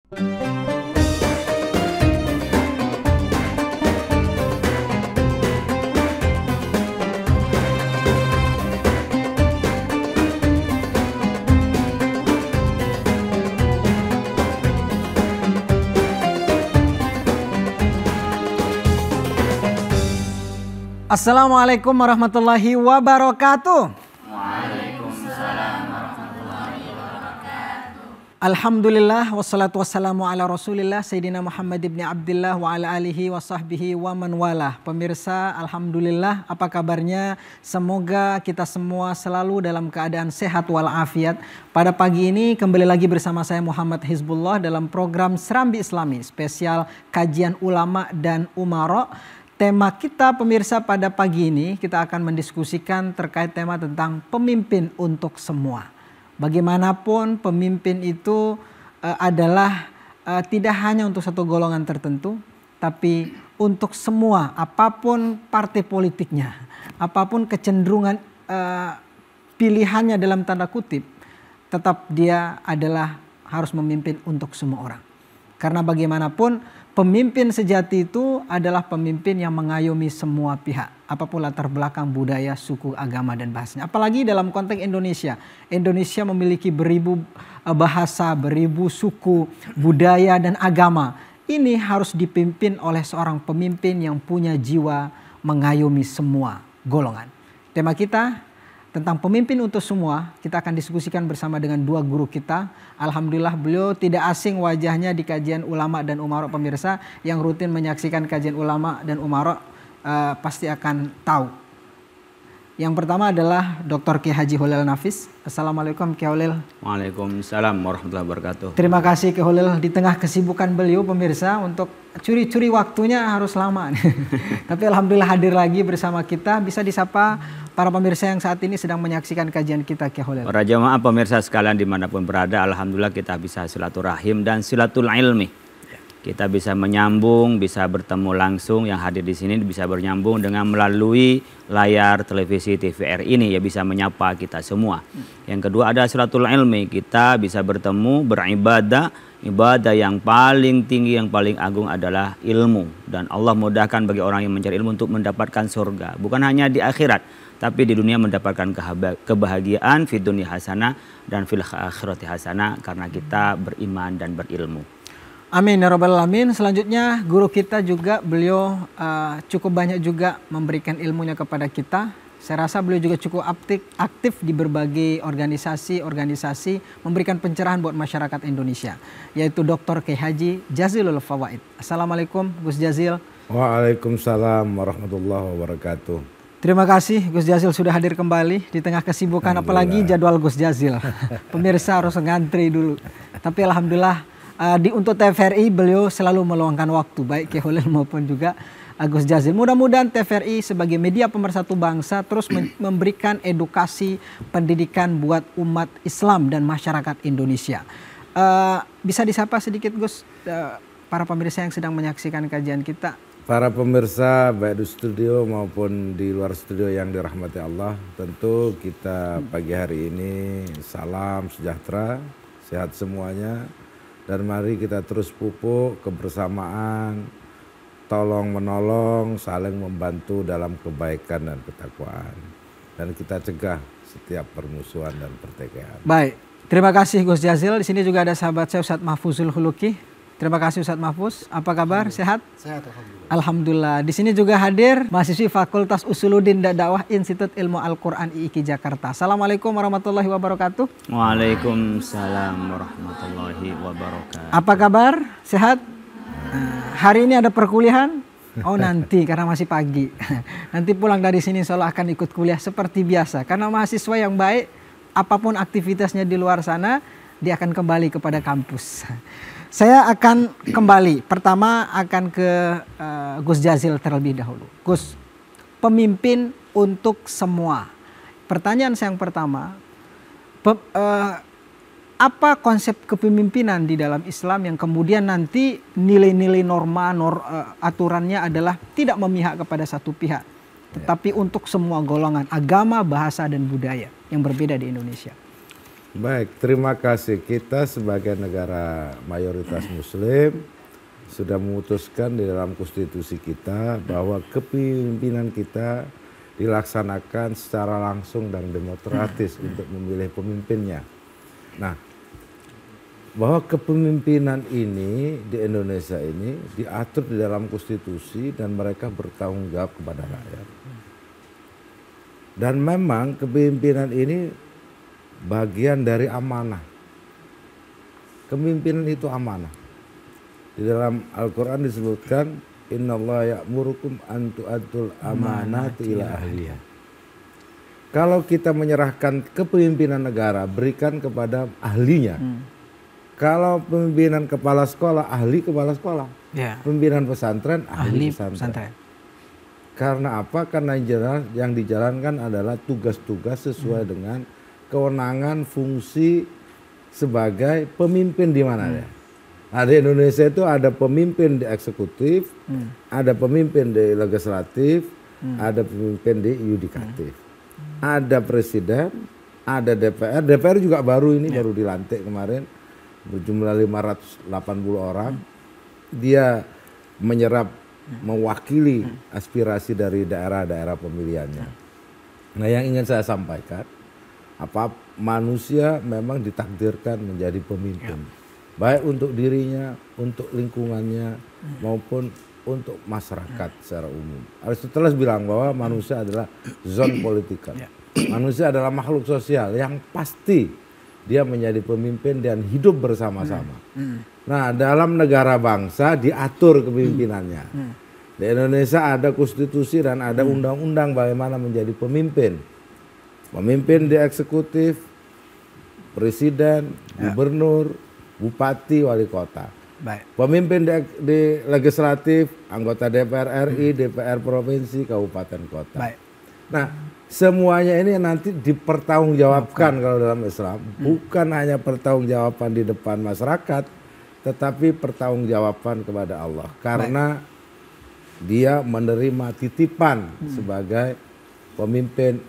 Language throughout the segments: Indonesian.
Assalamualaikum warahmatullahi wabarakatuh. Waalaikumsalam warahmatullahi wabarakatuh. Alhamdulillah wassalatu wassalamu ala rasulillah Sayyidina Muhammad ibn Abdillah wa ala alihi wa sahbihi wa man walah. Pemirsa, alhamdulillah, apa kabarnya? Semoga kita semua selalu dalam keadaan sehat walafiat. Pada pagi ini kembali lagi bersama saya Muhammad Hizbullah dalam program Serambi Islami spesial kajian ulama dan umara. Tema kita pemirsa pada pagi ini kita akan mendiskusikan terkait tema tentang pemimpin untuk semua. Bagaimanapun pemimpin itu adalah tidak hanya untuk satu golongan tertentu, tapi untuk semua, apapun partai politiknya, apapun kecenderungan pilihannya dalam tanda kutip, tetap dia adalah harus memimpin untuk semua orang. Karena bagaimanapun pemimpin sejati itu adalah pemimpin yang mengayomi semua pihak. Apapun latar belakang budaya, suku, agama, dan bahasanya. Apalagi dalam konteks Indonesia. Indonesia memiliki beribu bahasa, beribu suku, budaya, dan agama. Ini harus dipimpin oleh seorang pemimpin yang punya jiwa mengayomi semua golongan. Tema kita tentang pemimpin untuk semua, kita akan diskusikan bersama dengan dua guru kita. Alhamdulillah beliau tidak asing wajahnya di kajian ulama dan umara. Pemirsa yang rutin menyaksikan kajian ulama dan umara pasti akan tahu. Yang pertama adalah Dr. Kiai Haji Holil Nafis. Assalamualaikum Kiai Holil. Waalaikumsalam warahmatullahi wabarakatuh. Terima kasih Kiai Holil, di tengah kesibukan beliau pemirsa untuk curi-curi waktunya harus lama. Tapi alhamdulillah hadir lagi bersama kita. Bisa disapa para pemirsa yang saat ini sedang menyaksikan kajian kita Kiai Holil. Para jamaah pemirsa sekalian dimanapun berada, alhamdulillah kita bisa silaturahim dan silatul ilmi. Kita bisa menyambung, bisa bertemu langsung, yang hadir di sini bisa bernyambung dengan melalui layar televisi TVR ini, ya bisa menyapa kita semua. Yang kedua ada silatul ilmi, kita bisa bertemu, beribadah. Ibadah yang paling tinggi, yang paling agung adalah ilmu. Dan Allah mudahkan bagi orang yang mencari ilmu untuk mendapatkan surga. Bukan hanya di akhirat, tapi di dunia mendapatkan kebahagiaan, fid dunya hasanah dan fil akhirati hasanah, karena kita beriman dan berilmu. Amin ya rabbal alamin. Selanjutnya guru kita juga beliau cukup banyak juga memberikan ilmunya kepada kita. Saya rasa beliau juga cukup aktif di berbagai organisasi memberikan pencerahan buat masyarakat Indonesia, yaitu Dr. Kiai Haji Jazilul Fawaid. Assalamualaikum Gus Jazil. Waalaikumsalam warahmatullahi wabarakatuh. Terima kasih Gus Jazil sudah hadir kembali di tengah kesibukan, apalagi jadwal Gus Jazil. Pemirsa harus ngantri dulu. Tapi alhamdulillah untuk TVRI beliau selalu meluangkan waktu, baik Kiai Holil maupun juga Gus Jazil. Mudah-mudahan TVRI sebagai media pemersatu bangsa terus memberikan edukasi pendidikan buat umat Islam dan masyarakat Indonesia. Bisa disapa sedikit Gus para pemirsa yang sedang menyaksikan kajian kita. Para pemirsa baik di studio maupun di luar studio yang dirahmati Allah, tentu kita pagi hari ini salam sejahtera, sehat semuanya. Dan mari kita terus pupuk kebersamaan, tolong menolong, saling membantu dalam kebaikan dan ketakwaan. Dan kita cegah setiap permusuhan dan pertikaian. Baik, terima kasih Gus Jazil. Di sini juga ada sahabat saya Ustadz Mahfuzul Huluki. Terima kasih Ustadz Mahfuz. Apa kabar? Sehat? Sehat alhamdulillah. Alhamdulillah. Di sini juga hadir mahasiswi Fakultas Usuluddin dan Dakwah Institut Ilmu Al-Qur'an IIKI Jakarta. Assalamualaikum warahmatullahi wabarakatuh. Waalaikumsalam warahmatullahi wabarakatuh. Apa kabar? Sehat? Hari ini ada perkuliahan? Oh nanti karena masih pagi. Nanti pulang dari sini insya Allah akan ikut kuliah seperti biasa. Karena mahasiswa yang baik, apapun aktivitasnya di luar sana, dia akan kembali kepada kampus. Saya akan kembali, pertama akan ke Gus Jazil terlebih dahulu. Gus, pemimpin untuk semua. Pertanyaan saya yang pertama, apa konsep kepemimpinan di dalam Islam yang kemudian nanti nilai-nilai norma, aturannya adalah tidak memihak kepada satu pihak, tetapi untuk semua golongan, agama, bahasa, dan budaya yang berbeda di Indonesia? Baik, terima kasih. Kita sebagai negara mayoritas Muslim sudah memutuskan di dalam konstitusi kita bahwa kepemimpinan kita dilaksanakan secara langsung dan demokratis untuk memilih pemimpinnya. Nah, bahwa kepemimpinan ini di Indonesia ini diatur di dalam konstitusi dan mereka bertanggung jawab kepada rakyat. Dan memang kepemimpinan ini bagian dari amanah. Kepemimpinan itu amanah. Di dalam Al-Quran disebutkan, Innallaha ya'murukum an tu'addul amanati ila ahliha. Kalau kita menyerahkan kepemimpinan negara, berikan kepada ahlinya. Kalau pemimpinan kepala sekolah, ahli kepala sekolah. Pemimpinan pesantren, ahli pesantren. Karena apa? Karena yang dijalankan adalah tugas-tugas sesuai dengan kewenangan fungsi sebagai pemimpin di mana ya. Nah, di Indonesia itu ada pemimpin di eksekutif, ada pemimpin di legislatif, ada pemimpin di yudikatif. Ada presiden, ada DPR. DPR juga baru ini, baru dilantik kemarin, berjumlah 580 orang. Dia menyerap, mewakili aspirasi dari daerah-daerah pemilihannya. Nah, yang ingin saya sampaikan, manusia memang ditakdirkan menjadi pemimpin. Baik untuk dirinya, untuk lingkungannya, maupun untuk masyarakat secara umum. Aristoteles bilang bahwa manusia adalah zon politikal. Manusia adalah makhluk sosial yang pasti dia menjadi pemimpin dan hidup bersama-sama. Nah, dalam negara bangsa diatur kepemimpinannya. Di Indonesia ada konstitusi dan ada undang-undang bagaimana menjadi pemimpin. Pemimpin di eksekutif, presiden, gubernur, bupati, wali kota. Pemimpin di legislatif, anggota DPR RI, DPR provinsi, kabupaten kota. Nah, semuanya ini nanti dipertanggungjawabkan kalau dalam Islam. Bukan hanya pertanggungjawaban di depan masyarakat, tetapi pertanggungjawaban kepada Allah. Karena dia menerima titipan sebagai pemimpin,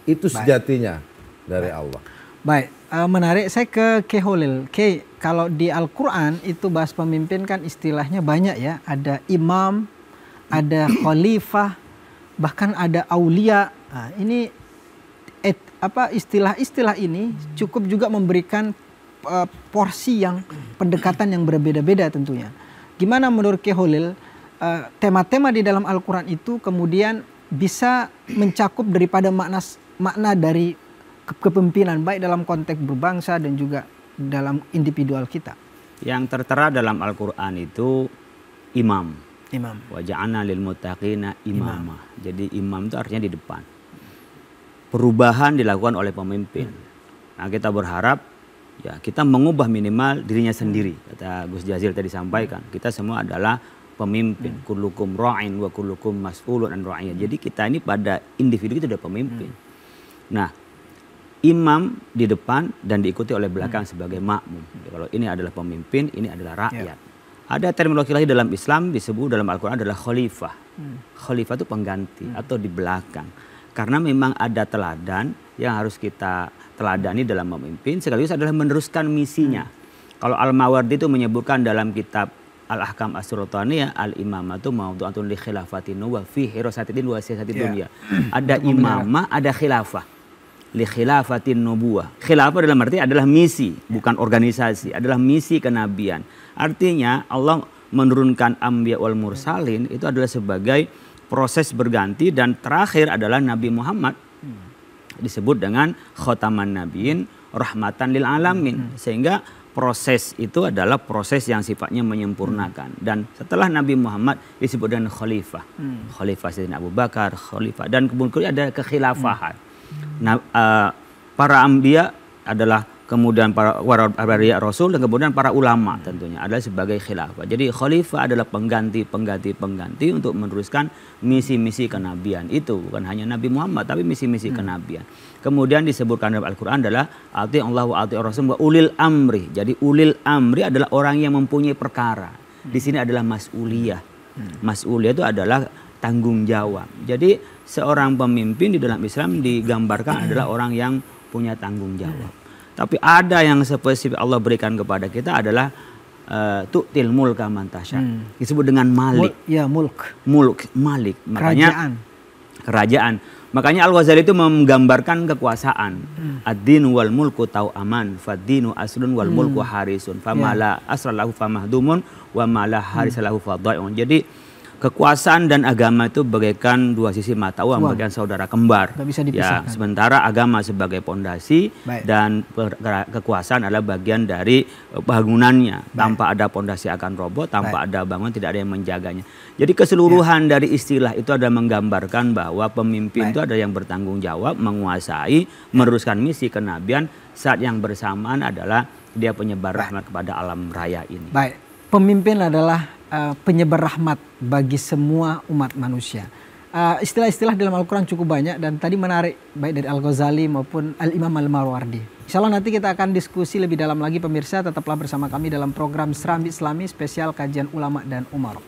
itu sejatinya dari Allah. Baik, menarik. Saya ke Holil. Kalau di Al-Quran itu bahas pemimpin kan istilahnya banyak ya. Ada imam, ada khalifah, bahkan ada aulia. Nah, ini istilah-istilah ini cukup juga memberikan porsi yang pendekatan yang berbeda-beda tentunya. Gimana menurut Holil, tema-tema di dalam Al-Quran itu kemudian bisa mencakup daripada makna dari kepemimpinan baik dalam konteks berbangsa dan juga dalam individual kita. Yang tertera dalam Al-Quran itu imam. Wa ja'alna lil muttaqina imama. Jadi imam itu artinya di depan. Perubahan dilakukan oleh pemimpin. Nah, kita berharap ya kita mengubah minimal dirinya sendiri. Kata Gus Jazil tadi sampaikan, kita semua adalah pemimpin. Kullukum ra'in wa kullukum mas'ulun an ra'iyah. Jadi kita ini pada individu itu ada pemimpin. Nah, imam di depan dan diikuti oleh belakang sebagai makmum. Kalau ini adalah pemimpin, ini adalah rakyat. Ada terminologi lain dalam Islam disebut dalam Al-Quran adalah khalifah. Khalifah itu pengganti atau di belakang. Karena memang ada teladan yang harus kita teladani dalam memimpin, sekaligus adalah meneruskan misinya. Kalau Al-Mawardi itu menyebutkan dalam kitab Al-Ahkam As-Sultaniyah, al-imamatu mawdu'atun li khilafatin wa fi hirasatidin wa siyasatid dunya. Ada imamah, ada khilafah. Li khilafatin nubuwah. Khilafah dalam arti adalah misi, bukan organisasi, adalah misi kenabian. Artinya Allah menurunkan anbiya wal mursalin itu adalah sebagai proses berganti, dan terakhir adalah Nabi Muhammad disebut dengan khotaman nabiin rahmatan lil alamin. Sehingga proses itu adalah proses yang sifatnya menyempurnakan. Dan setelah Nabi Muhammad disebut dengan khalifah. Khalifah Sayyidina Abu Bakar, khalifah, dan kemudian ada kekhilafahan. Nah, para anbiya adalah kemudian para rasul, dan kemudian para ulama tentunya adalah sebagai khilafah. Jadi khalifah adalah pengganti untuk meneruskan misi-misi kenabian itu, bukan hanya Nabi Muhammad tapi misi-misi kenabian. Kemudian disebutkan dalam Al-Quran adalah ati Allah wa ati Rasul wa ulil amri. Jadi ulil amri adalah orang yang mempunyai perkara. Di sini adalah mas'uliyah. Mas'uliyah itu adalah tanggung jawab. Jadi seorang pemimpin di dalam Islam digambarkan adalah orang yang punya tanggung jawab. Tapi ada yang spesifik Allah berikan kepada kita adalah tu'til mulka man tasya. Disebut dengan malik. Mulk, malik. Makanya kerajaan. Makanya Al-Ghazali itu menggambarkan kekuasaan. Ad-din wal mulku tau'aman, fad-dinu aslun wal mulku harisun. Famala asralahu famahdumun wa mala harisalahu fadai'un. Jadi kekuasaan dan agama itu bagaikan dua sisi mata uang, bagaikan saudara kembar. Gak bisa dipisahkan. Ya, sementara agama sebagai pondasi dan kekuasaan adalah bagian dari bangunannya. Tanpa ada pondasi akan roboh, tanpa ada bangunan tidak ada yang menjaganya. Jadi keseluruhan dari istilah itu ada menggambarkan bahwa pemimpin itu ada yang bertanggung jawab, menguasai, meneruskan misi kenabian, saat yang bersamaan adalah dia penyebar rahmat kepada alam raya ini. Baik, pemimpin adalah penyebar rahmat bagi semua umat manusia. Istilah-istilah dalam Al-Quran cukup banyak dan tadi menarik baik dari Al-Ghazali maupun Al-Imam Al-Mawardi. Insya Allah nanti kita akan diskusi lebih dalam lagi pemirsa, tetaplah bersama kami dalam program Serambi Islami spesial kajian ulama dan umarok.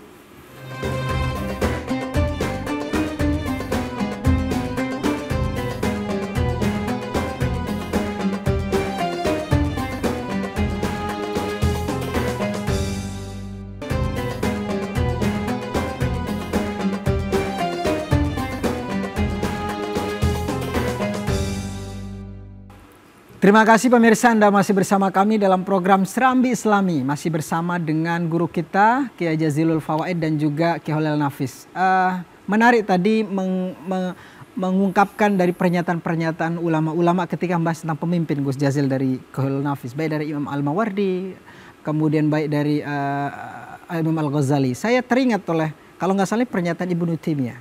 Terima kasih pemirsa, Anda masih bersama kami dalam program Serambi Islami. Masih bersama dengan guru kita Kiai Jazilul Fawaid dan juga Kiai Holil Nafis. Menarik tadi mengungkapkan dari pernyataan-pernyataan ulama-ulama ketika membahas tentang pemimpin, Gus Jazil, dari Kiai Holil Nafis. Baik dari Imam Al-Mawardi, kemudian baik dari Imam Al-Ghazali. Saya teringat oleh, kalau nggak salah, pernyataan Ibnu Taimiyah.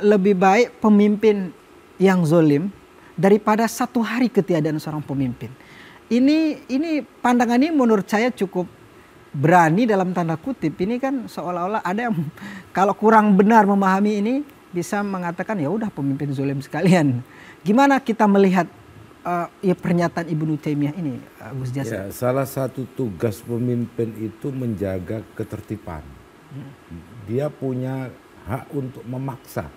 Lebih baik pemimpin yang zolim daripada satu hari ketiadaan seorang pemimpin. Ini pandangan ini menurut saya cukup berani dalam tanda kutip. Ini kan seolah-olah ada yang kalau kurang benar memahami ini bisa mengatakan ya udah pemimpin zolim sekalian. Gimana kita melihat pernyataan Ibnu Taimiyah ini, Gus Jazil? Ya, salah satu tugas pemimpin itu menjaga ketertiban. Dia punya hak untuk memaksa.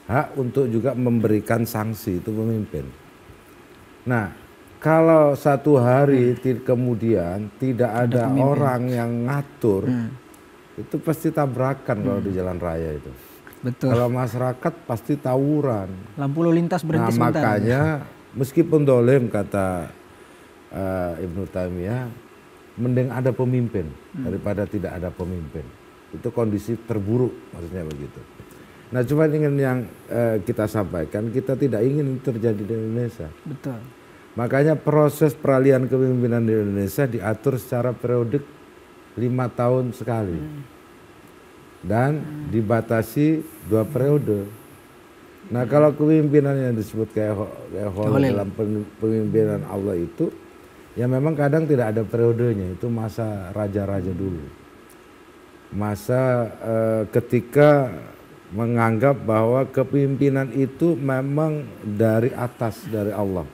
Hak untuk juga memberikan sanksi, itu pemimpin. Nah, kalau satu hari kemudian tidak ada orang yang ngatur, itu pasti tabrakan kalau di jalan raya itu. Betul. Kalau masyarakat pasti tawuran. Lampu lalu lintas berhenti sebentar. Makanya meskipun dolim kata Ibnu Taimiyah, mending ada pemimpin daripada tidak ada pemimpin. Itu kondisi terburuk, maksudnya begitu. Nah, cuma ingin yang kita sampaikan, kita tidak ingin itu terjadi di Indonesia. Betul. Makanya proses peralihan kepemimpinan di Indonesia diatur secara periodik 5 tahun sekali. Dan dibatasi 2 periode. Nah, kalau kepemimpinan yang disebut kayak dalam pemimpinan Allah itu, ya memang kadang tidak ada periodenya, itu masa raja-raja dulu. Masa ketika menganggap bahwa kepemimpinan itu memang dari atas, dari Allah.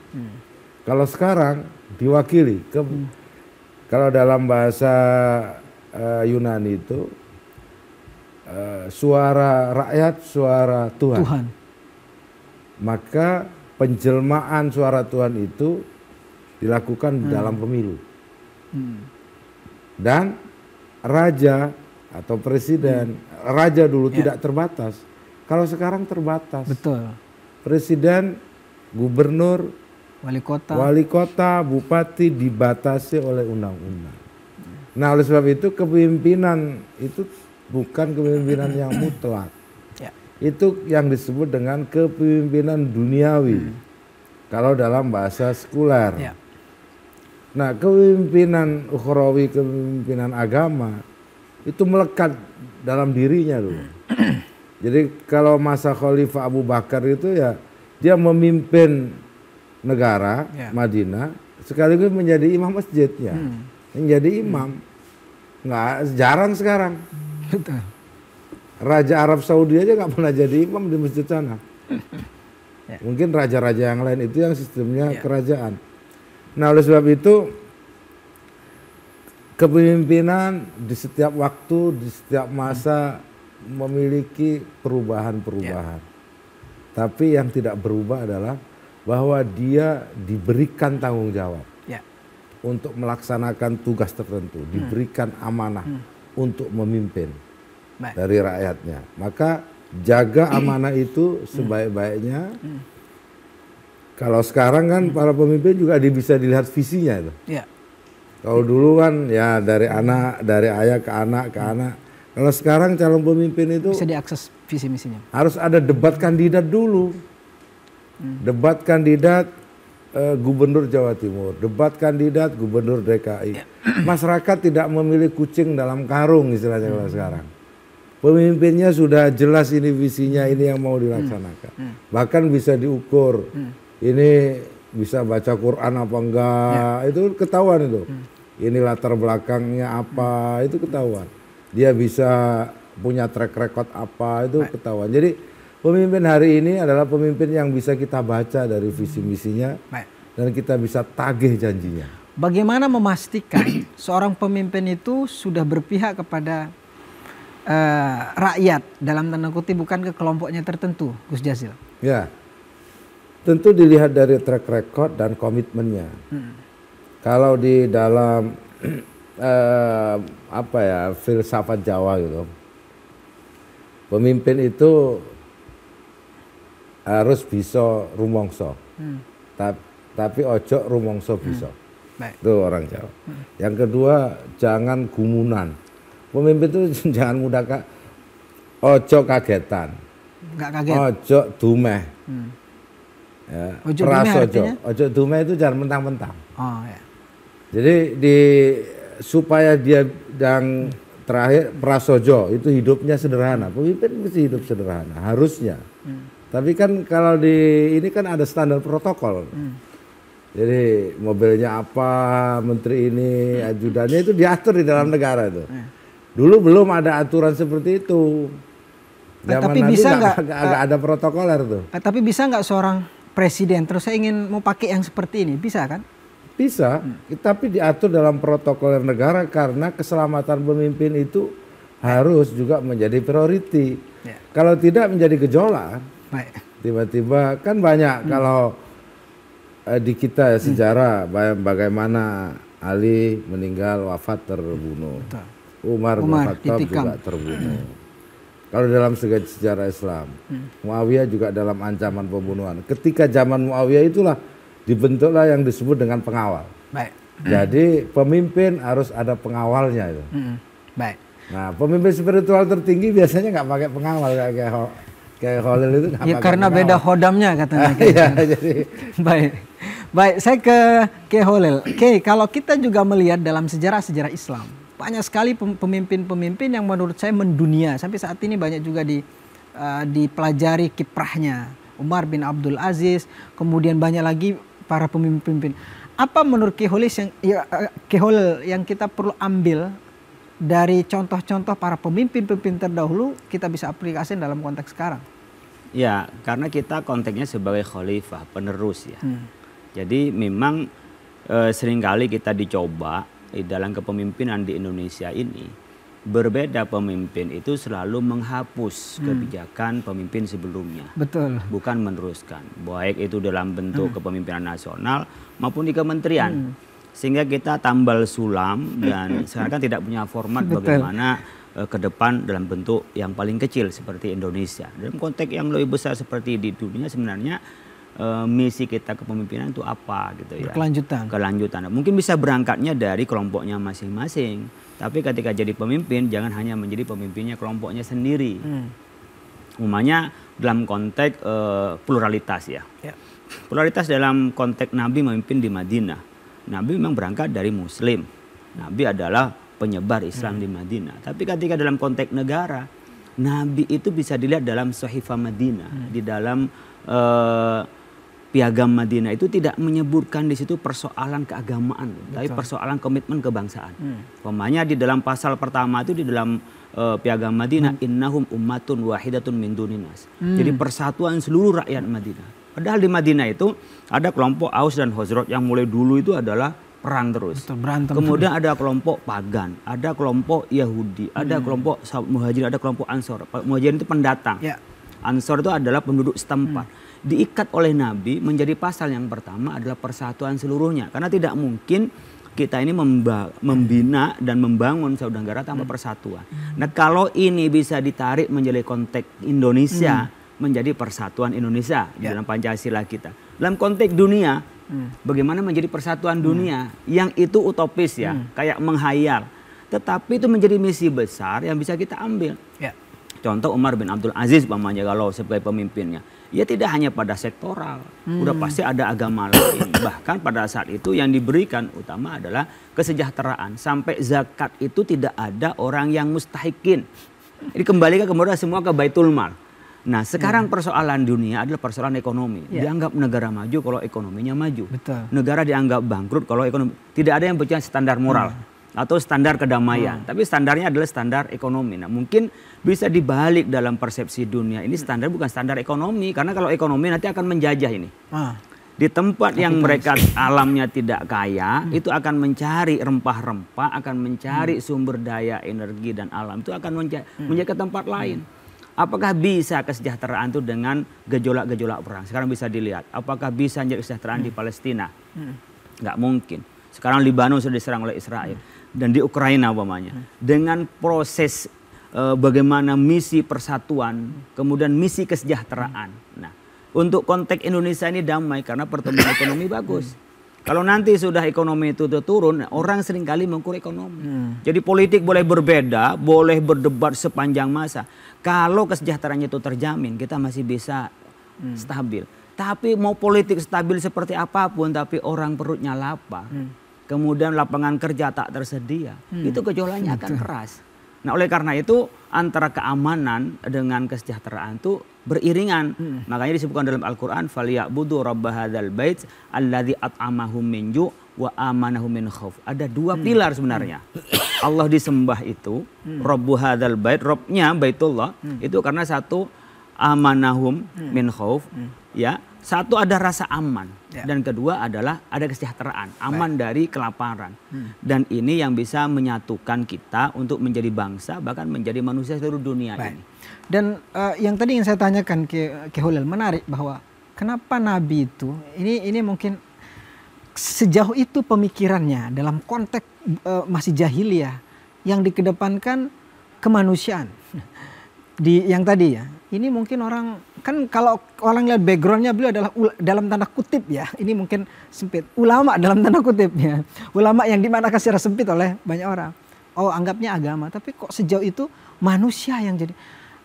Kalau sekarang diwakili, kalau dalam bahasa Yunani itu suara rakyat, suara Tuhan. Maka penjelmaan suara Tuhan itu dilakukan dalam pemilu. Dan raja atau presiden, raja dulu tidak terbatas. Kalau sekarang terbatas. Betul. Presiden, gubernur, wali kota, bupati dibatasi oleh undang-undang. Nah, oleh sebab itu kepemimpinan itu bukan kepemimpinan yang mutlak. Itu yang disebut dengan kepemimpinan duniawi. Kalau dalam bahasa sekuler. Nah, kepemimpinan ukhrawi, kepemimpinan agama itu melekat dalam dirinya dulu. Jadi kalau masa Khalifah Abu Bakar itu ya dia memimpin negara Madinah sekaligus menjadi imam masjidnya, menjadi imam. Nggak jarang sekarang. Raja Arab Saudi aja nggak pernah jadi imam di masjid sana. Mungkin raja-raja yang lain itu yang sistemnya kerajaan. Nah, oleh sebab itu kepemimpinan di setiap waktu, di setiap masa memiliki perubahan-perubahan. Tapi yang tidak berubah adalah bahwa dia diberikan tanggung jawab Ya. untuk melaksanakan tugas tertentu, diberikan amanah untuk memimpin Baik. dari rakyatnya. Maka jaga amanah itu sebaik-baiknya. Kalau sekarang kan para pemimpin juga bisa dilihat visinya itu. Ya. Kalau dulu kan ya dari anak, dari ayah ke anak ke anak. Kalau sekarang calon pemimpin itu Bisa diakses visi misinya. harus ada debat kandidat dulu. Debat kandidat gubernur Jawa Timur, debat kandidat gubernur DKI. Masyarakat tidak memilih kucing dalam karung istilahnya kalau sekarang. Pemimpinnya sudah jelas ini visinya, ini yang mau dilaksanakan. Bahkan bisa diukur. Ini bisa baca Quran apa enggak, itu ketahuan itu. Ini latar belakangnya apa, itu ketahuan. Dia bisa punya track record apa, itu ketahuan. Jadi pemimpin hari ini adalah pemimpin yang bisa kita baca dari visi misinya. Baik. Dan kita bisa tagih janjinya. Bagaimana memastikan seorang pemimpin itu sudah berpihak kepada rakyat dalam tanda kutip, bukan ke kelompoknya tertentu, Gus Jazil? Ya, tentu dilihat dari track record dan komitmennya. Kalau di dalam apa ya, filsafat Jawa gitu, pemimpin itu harus bisa rumongso, tapi ojo rumongso bisa. Baik. Itu orang Jawa. Yang kedua, jangan gumunan. Pemimpin itu jangan mudah ojo kagetan, Nggak kaget. ojo dumeh. Ya, Ojo dumeh prasojo. artinya? Ojo dumeh itu jangan mentang-mentang. Oh ya. Jadi supaya dia yang terakhir prasojo itu hidupnya sederhana. Pemimpin mesti hidup sederhana, harusnya. Tapi kan kalau ini kan ada standar protokol. Jadi mobilnya apa, menteri ini, ajudannya itu diatur di dalam negara itu. Dulu belum ada aturan seperti itu. Tapi bisa nggak ada protokoler tuh. Tapi bisa nggak seorang presiden terus saya ingin mau pakai yang seperti ini, bisa kan? Bisa, tapi diatur dalam protokoler negara karena keselamatan pemimpin itu harus juga menjadi priority. Ya. Kalau tidak menjadi gejolak, Baik. tiba-tiba kan banyak kalau di kita ya, sejarah bagaimana Ali meninggal, wafat, terbunuh. Betul. Umar bin Khattab ditikam. juga terbunuh. Kalau dalam sejarah Islam, Muawiyah juga dalam ancaman pembunuhan. Ketika zaman Muawiyah itulah dibentuklah yang disebut dengan pengawal. Baik. Jadi pemimpin harus ada pengawalnya itu. Baik. Nah, pemimpin spiritual tertinggi biasanya nggak pakai pengawal kayak Khalil itu nggak Ya pakai karena pengawal. beda hodamnya katanya. Iya, jadi Baik. Baik, saya ke Holil. Oke, kalau kita juga melihat dalam sejarah-sejarah Islam, banyak sekali pemimpin-pemimpin yang menurut saya mendunia. Sampai saat ini banyak juga dipelajari kiprahnya. Umar bin Abdul Aziz, kemudian banyak lagi para pemimpin. Apa menurut Holil yang kita perlu ambil dari contoh-contoh para pemimpin-pemimpin terdahulu kita bisa aplikasikan dalam konteks sekarang? Ya, karena kita konteksnya sebagai khalifah, penerus ya. Jadi memang seringkali kita dicoba di dalam kepemimpinan di Indonesia ini, berbeda pemimpin itu selalu menghapus kebijakan pemimpin sebelumnya. Betul. Bukan meneruskan, baik itu dalam bentuk kepemimpinan nasional maupun di kementerian. Sehingga kita tambal sulam dan sekarang kan tidak punya format bagaimana ke depan dalam bentuk yang paling kecil seperti Indonesia. Dalam konteks yang lebih besar seperti di dunia sebenarnya misi kita kepemimpinan itu apa gitu ya. Kelanjutan. Mungkin bisa berangkatnya dari kelompoknya masing-masing. Tapi ketika jadi pemimpin jangan hanya menjadi pemimpinnya kelompoknya sendiri. Umumnya dalam konteks pluralitas ya. Pluralitas dalam konteks Nabi memimpin di Madinah. Nabi memang berangkat dari Muslim. Nabi adalah penyebar Islam di Madinah. Tapi ketika dalam konteks negara, Nabi itu bisa dilihat dalam Sahifah Madinah, di dalam Piagam Madinah itu tidak menyebutkan di situ persoalan keagamaan, tapi persoalan komitmen kebangsaan. Umpamanya di dalam pasal pertama itu di dalam Piagam Madinah, innahum ummatun wahidatun min duninas. Jadi persatuan seluruh rakyat Madinah. Padahal di Madinah itu ada kelompok Aus dan Khazraj yang mulai dulu itu adalah perang terus. Kemudian ada kelompok pagan, ada kelompok Yahudi, ada kelompok Muhajirin, ada kelompok Ansor. Muhajirin itu pendatang. Ansor itu adalah penduduk setempat. diikat oleh Nabi menjadi pasal yang pertama adalah persatuan seluruhnya. Karena tidak mungkin kita ini membina dan membangun suatu negara tanpa persatuan. Nah kalau ini bisa ditarik menjadi konteks Indonesia, menjadi persatuan Indonesia di dalam Pancasila kita. Dalam konteks dunia, bagaimana menjadi persatuan dunia yang itu utopis ya, kayak menghayal. Tetapi itu menjadi misi besar yang bisa kita ambil. Contoh Umar bin Abdul Aziz pamannya kalau sebagai pemimpinnya. Ya tidak hanya pada sektoral, udah pasti ada agama lain. Bahkan pada saat itu yang diberikan utama adalah kesejahteraan. Sampai zakat itu tidak ada orang yang mustahikin. Jadi kembalikan kemudian semua ke Baitul Mal. Nah sekarang persoalan dunia adalah persoalan ekonomi. Dianggap negara maju kalau ekonominya maju. Betul. Negara dianggap bangkrut kalau ekonomi. Tidak ada yang bicara standar moral atau standar kedamaian. Tapi standarnya adalah standar ekonomi. Nah mungkin bisa dibalik dalam persepsi dunia. Ini standar bukan standar ekonomi. Karena kalau ekonomi nanti akan menjajah ini. Di tempat yang mereka alamnya tidak kaya, itu akan mencari rempah-rempah, akan mencari sumber daya, energi dan alam. Itu akan mencari ke tempat lain. Apakah bisa kesejahteraan itu dengan gejolak-gejolak perang? Sekarang bisa dilihat. Apakah bisa menjadi kesejahteraan di Palestina? Nggak mungkin. Sekarang Libanon sudah diserang oleh Israel. Dan di Ukraina umpamanya. Dengan proses bagaimana misi persatuan, kemudian misi kesejahteraan. Nah, untuk konteks Indonesia ini damai karena pertumbuhan ekonomi bagus. Kalau nanti sudah ekonomi itu turun, orang seringkali mengukur ekonomi. Jadi politik boleh berbeda, boleh berdebat sepanjang masa. Kalau kesejahteraannya itu terjamin, kita masih bisa stabil. Tapi mau politik stabil seperti apapun, tapi orang perutnya lapar, kemudian lapangan kerja tak tersedia, itu gejolaknya akan keras. Nah oleh karena itu antara keamanan dengan kesejahteraan itu beriringan. Makanya disebutkan dalam Al-Quran, فَلْيَعْبُدُوا رَبَّ هَذَا الْبَيْتِ الَّذِي أَطْعَمَهُم مِّن جُوعٍ وَآمَنَهُم مِّنْ خَوْفٍ. Ada dua pilar sebenarnya. Allah disembah itu, Rabbu hadzal bait, Rabbnya Baitullah, itu karena satu amanahum min khauf, ya. Satu ada rasa aman dan kedua adalah ada kesejahteraan, aman dari kelaparan. Dan ini yang bisa menyatukan kita untuk menjadi bangsa bahkan menjadi manusia seluruh dunia ini. Dan yang tadi yang saya tanyakan ke Holil menarik bahwa kenapa Nabi itu ini mungkin sejauh itu pemikirannya dalam konteks masih jahiliyah yang dikedepankan kemanusiaan. Di yang tadi ya, ini mungkin orang kan kalau orang lihat backgroundnya beliau adalah dalam tanda kutip ya, ini mungkin sempit, ulama dalam tanda kutipnya, ulama yang dimana secara sempit oleh banyak orang. Oh anggapnya agama, tapi kok sejauh itu manusia yang jadi.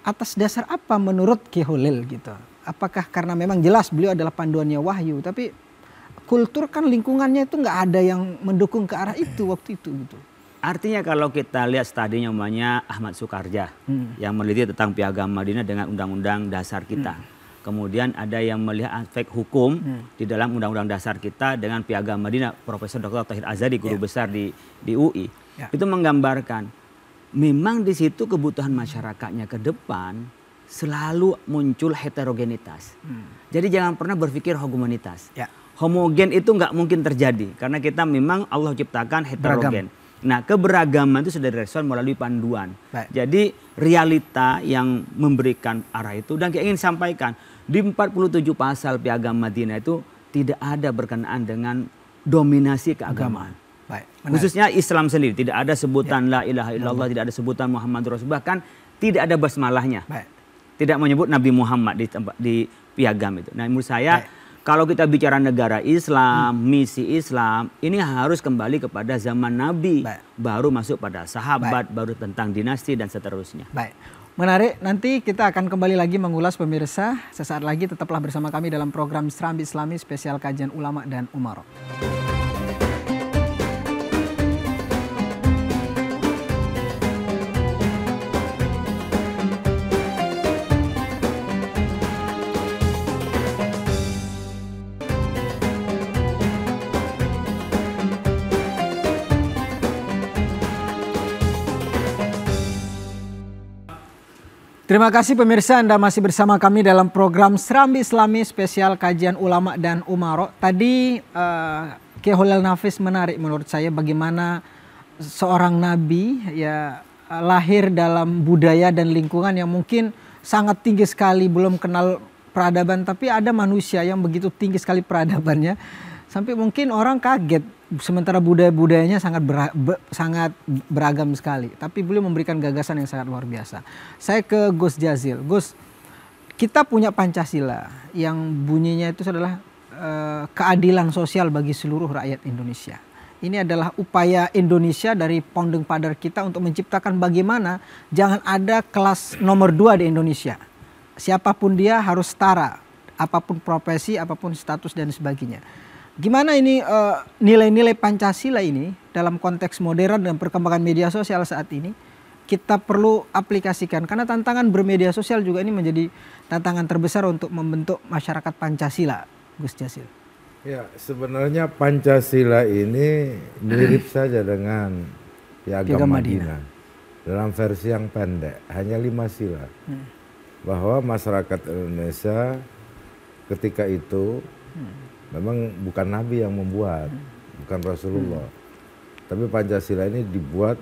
Atas dasar apa menurut Ki Holil gitu? Apakah karena memang jelas beliau adalah panduannya wahyu, tapi kultur kan lingkungannya itu nggak ada yang mendukung ke arah itu waktu itu gitu. Artinya kalau kita lihat studinya namanya Ahmad Sukarja yang meneliti tentang Piagam Madinah dengan undang-undang dasar kita. Kemudian ada yang melihat aspek hukum di dalam undang-undang dasar kita dengan Piagam Madinah, Profesor Dr. Tauhid Azhari, guru besar di UI. Itu menggambarkan memang di situ kebutuhan masyarakatnya ke depan selalu muncul heterogenitas. Jadi jangan pernah berpikir homogenitas. Homogen itu nggak mungkin terjadi karena kita memang Allah ciptakan heterogen. Nah keberagaman itu sudah direspon melalui panduan. Jadi realita yang memberikan arah itu dan kita ingin sampaikan di 47 pasal Piagam Madinah itu tidak ada berkenaan dengan dominasi keagamaan. Khususnya Islam sendiri tidak ada sebutan la ilaha illallah, tidak ada sebutan Muhammad Rasul, bahkan tidak ada basmalahnya. Tidak menyebut Nabi Muhammad di Piagam itu. Nah menurut saya kalau kita bicara negara Islam, misi Islam, ini harus kembali kepada zaman Nabi. Baru masuk pada sahabat, baru tentang dinasti dan seterusnya. Menarik, nanti kita akan kembali lagi mengulas pemirsa. Sesaat lagi tetaplah bersama kami dalam program Serambi Islami spesial kajian ulama dan umara. Terima kasih pemirsa, Anda masih bersama kami dalam program Serambi Islami spesial kajian ulama dan umara. Tadi Ki Holil Nafis menarik menurut saya bagaimana seorang nabi ya lahir dalam budaya dan lingkungan yang mungkin sangat tinggi sekali, belum kenal peradaban, tapi ada manusia yang begitu tinggi sekali peradabannya sampai mungkin orang kaget, sementara budaya-budayanya sangat beragam sekali, tapi beliau memberikan gagasan yang sangat luar biasa. Saya ke Gus Jazil. Gus, kita punya Pancasila yang bunyinya itu adalah keadilan sosial bagi seluruh rakyat Indonesia. Ini adalah upaya Indonesia dari founding father kita untuk menciptakan bagaimana jangan ada kelas nomor 2 di Indonesia. Siapapun dia harus setara, apapun profesi, apapun status dan sebagainya. Gimana ini nilai-nilai Pancasila ini dalam konteks modern dan perkembangan media sosial saat ini kita perlu aplikasikan, karena tantangan bermedia sosial juga ini menjadi tantangan terbesar untuk membentuk masyarakat Pancasila, Gus Jazil. Ya, sebenarnya Pancasila ini mirip saja dengan Piagam Madinah. Dalam versi yang pendek, hanya 5 sila. Bahwa masyarakat Indonesia ketika itu memang bukan Nabi yang membuat, bukan Rasulullah. Tapi Pancasila ini dibuat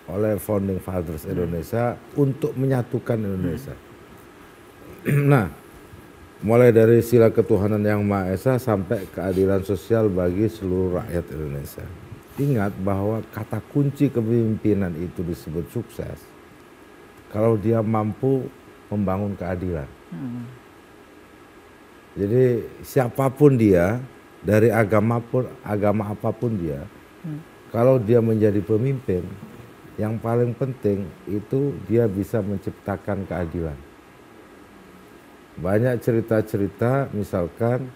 oleh founding fathers Indonesia untuk menyatukan Indonesia. Nah, mulai dari sila ketuhanan yang Maha Esa sampai keadilan sosial bagi seluruh rakyat Indonesia. Ingat bahwa kata kunci kepemimpinan itu disebut sukses kalau dia mampu membangun keadilan. Jadi siapapun dia, dari agama apapun dia, kalau dia menjadi pemimpin, yang paling penting itu dia bisa menciptakan keadilan. Banyak cerita-cerita, misalkan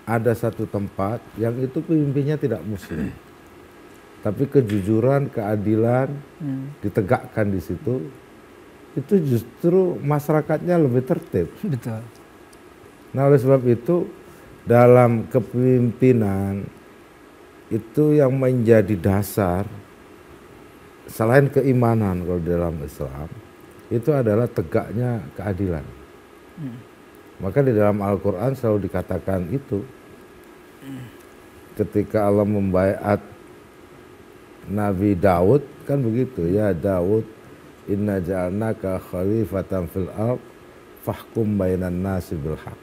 ada satu tempat yang itu pemimpinnya tidak muslim, tapi kejujuran, keadilan ditegakkan di situ, itu justru masyarakatnya lebih tertib. Betul. Nah, oleh sebab itu dalam kepemimpinan itu yang menjadi dasar selain keimanan kalau dalam Islam itu adalah tegaknya keadilan. Maka di dalam Al-Quran selalu dikatakan itu. Ketika Allah membaiat Nabi Daud kan begitu, ya Daud inna ja'alnaka khalifatan fil ard fahkum bainan nasi bil haq.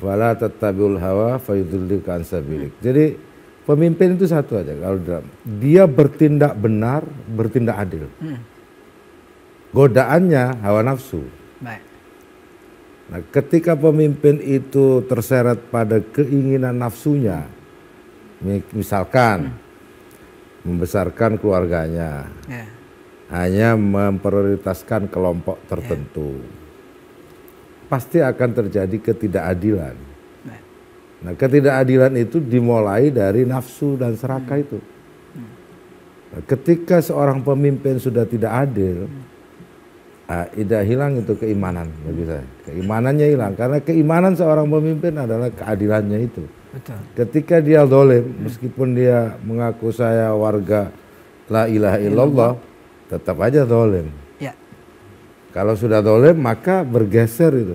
Wala tattabi'ul hawa fayudhillika an sabilik. Jadi pemimpin itu satu aja, kalau dia bertindak benar, bertindak adil. Godaannya hawa nafsu. Baik. Nah, ketika pemimpin itu terseret pada keinginan nafsunya, misalkan membesarkan keluarganya, hanya memprioritaskan kelompok tertentu, pasti akan terjadi ketidakadilan. Nah, ketidakadilan itu dimulai dari nafsu dan serakah itu. Nah, ketika seorang pemimpin sudah tidak adil, tidak hilang itu keimanan bagi saya. Keimanannya hilang karena keimanan seorang pemimpin adalah keadilannya itu. Betul. Ketika dia zalim, meskipun dia mengaku saya warga la ilaha illallah, tetap aja zalim. Ya. Kalau sudah zalim maka bergeser itu.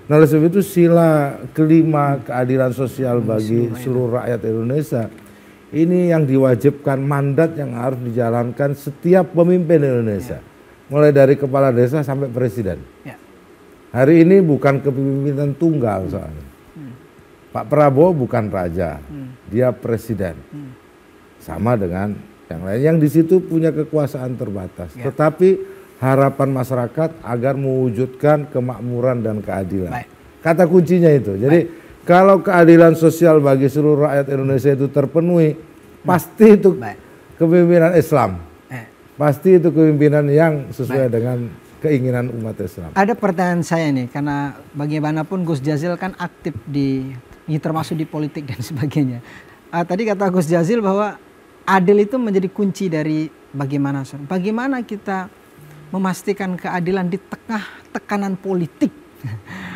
Nah, oleh sebab itu sila kelima keadilan sosial bagi seluruh rakyat Indonesia ini yang diwajibkan, mandat yang harus dijalankan setiap pemimpin Indonesia. Mulai dari kepala desa sampai presiden. Hari ini bukan kepemimpinan tunggal soalnya. Pak Prabowo bukan raja, dia presiden. Sama dengan yang lain yang di situ punya kekuasaan terbatas. Tetapi harapan masyarakat agar mewujudkan kemakmuran dan keadilan. Kata kuncinya itu. Jadi kalau keadilan sosial bagi seluruh rakyat Indonesia itu terpenuhi, pasti itu kepemimpinan Islam. Pasti itu kepemimpinan yang sesuai dengan keinginan umat Islam. Ada pertanyaan saya nih, karena bagaimanapun Gus Jazil kan aktif termasuk di politik dan sebagainya. Tadi kata Gus Jazil bahwa adil itu menjadi kunci dari bagaimana kita memastikan keadilan di tengah tekanan politik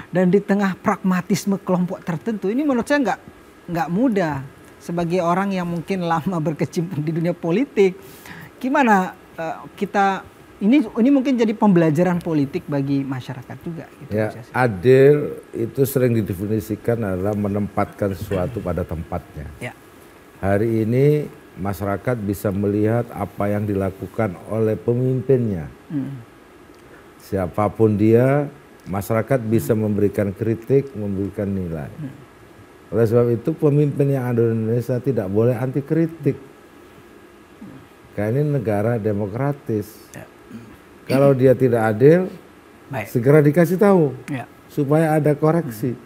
dan di tengah pragmatisme kelompok tertentu. Ini menurut saya nggak mudah sebagai orang yang mungkin lama berkecimpung di dunia politik. Gimana kita ini mungkin jadi pembelajaran politik bagi masyarakat juga. Gitu, ya, adil itu sering didefinisikan adalah menempatkan sesuatu pada tempatnya. Ya. Hari ini masyarakat bisa melihat apa yang dilakukan oleh pemimpinnya. Siapapun dia, masyarakat bisa memberikan kritik, memberikan nilai. Oleh sebab itu pemimpin yang ada di Indonesia tidak boleh anti kritik. Karena ini negara demokratis. Kalau dia tidak adil, segera dikasih tahu supaya ada koreksi.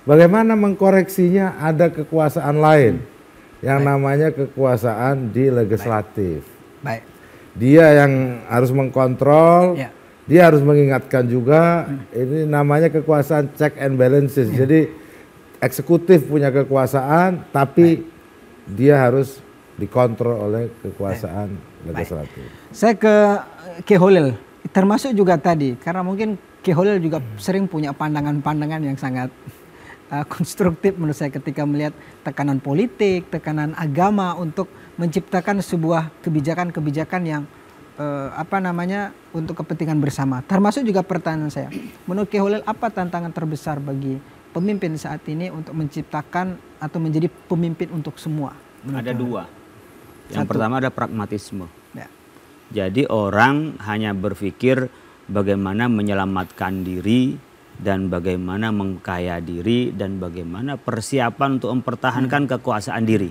Bagaimana mengkoreksinya? Ada kekuasaan lain yang namanya kekuasaan di legislatif. Dia yang harus mengkontrol. Dia harus mengingatkan juga, ini namanya kekuasaan check and balances. Jadi eksekutif punya kekuasaan, tapi dia harus dikontrol oleh kekuasaan legislatif. Saya ke Holil, termasuk juga tadi, karena mungkin Ki Holil juga sering punya pandangan-pandangan yang sangat konstruktif menurut saya ketika melihat tekanan politik, tekanan agama untuk menciptakan sebuah kebijakan-kebijakan yang untuk kepentingan bersama. Termasuk juga pertanyaan saya, menurut Ki Holil apa tantangan terbesar bagi pemimpin saat ini untuk menciptakan atau menjadi pemimpin untuk semua? Ada dua. Yang pertama ada pragmatisme. Jadi orang hanya berpikir bagaimana menyelamatkan diri dan bagaimana mengkaya diri dan bagaimana persiapan untuk mempertahankan kekuasaan diri.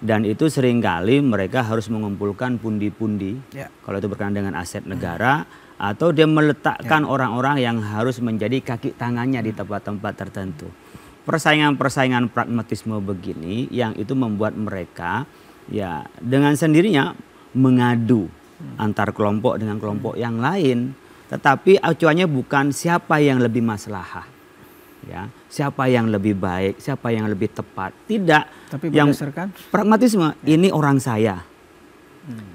Dan itu seringkali mereka harus mengumpulkan pundi-pundi, kalau itu berkenaan dengan aset negara, atau dia meletakkan orang-orang yang harus menjadi kaki tangannya di tempat-tempat tertentu. Persaingan-persaingan pragmatisme begini yang itu membuat mereka ya dengan sendirinya mengadu antar kelompok dengan kelompok yang lain. Tetapi acuannya bukan siapa yang lebih maslahah. Ya, siapa yang lebih baik, siapa yang lebih tepat. Tidak. Tapi yang berdasarkan pragmatisme, ini orang saya.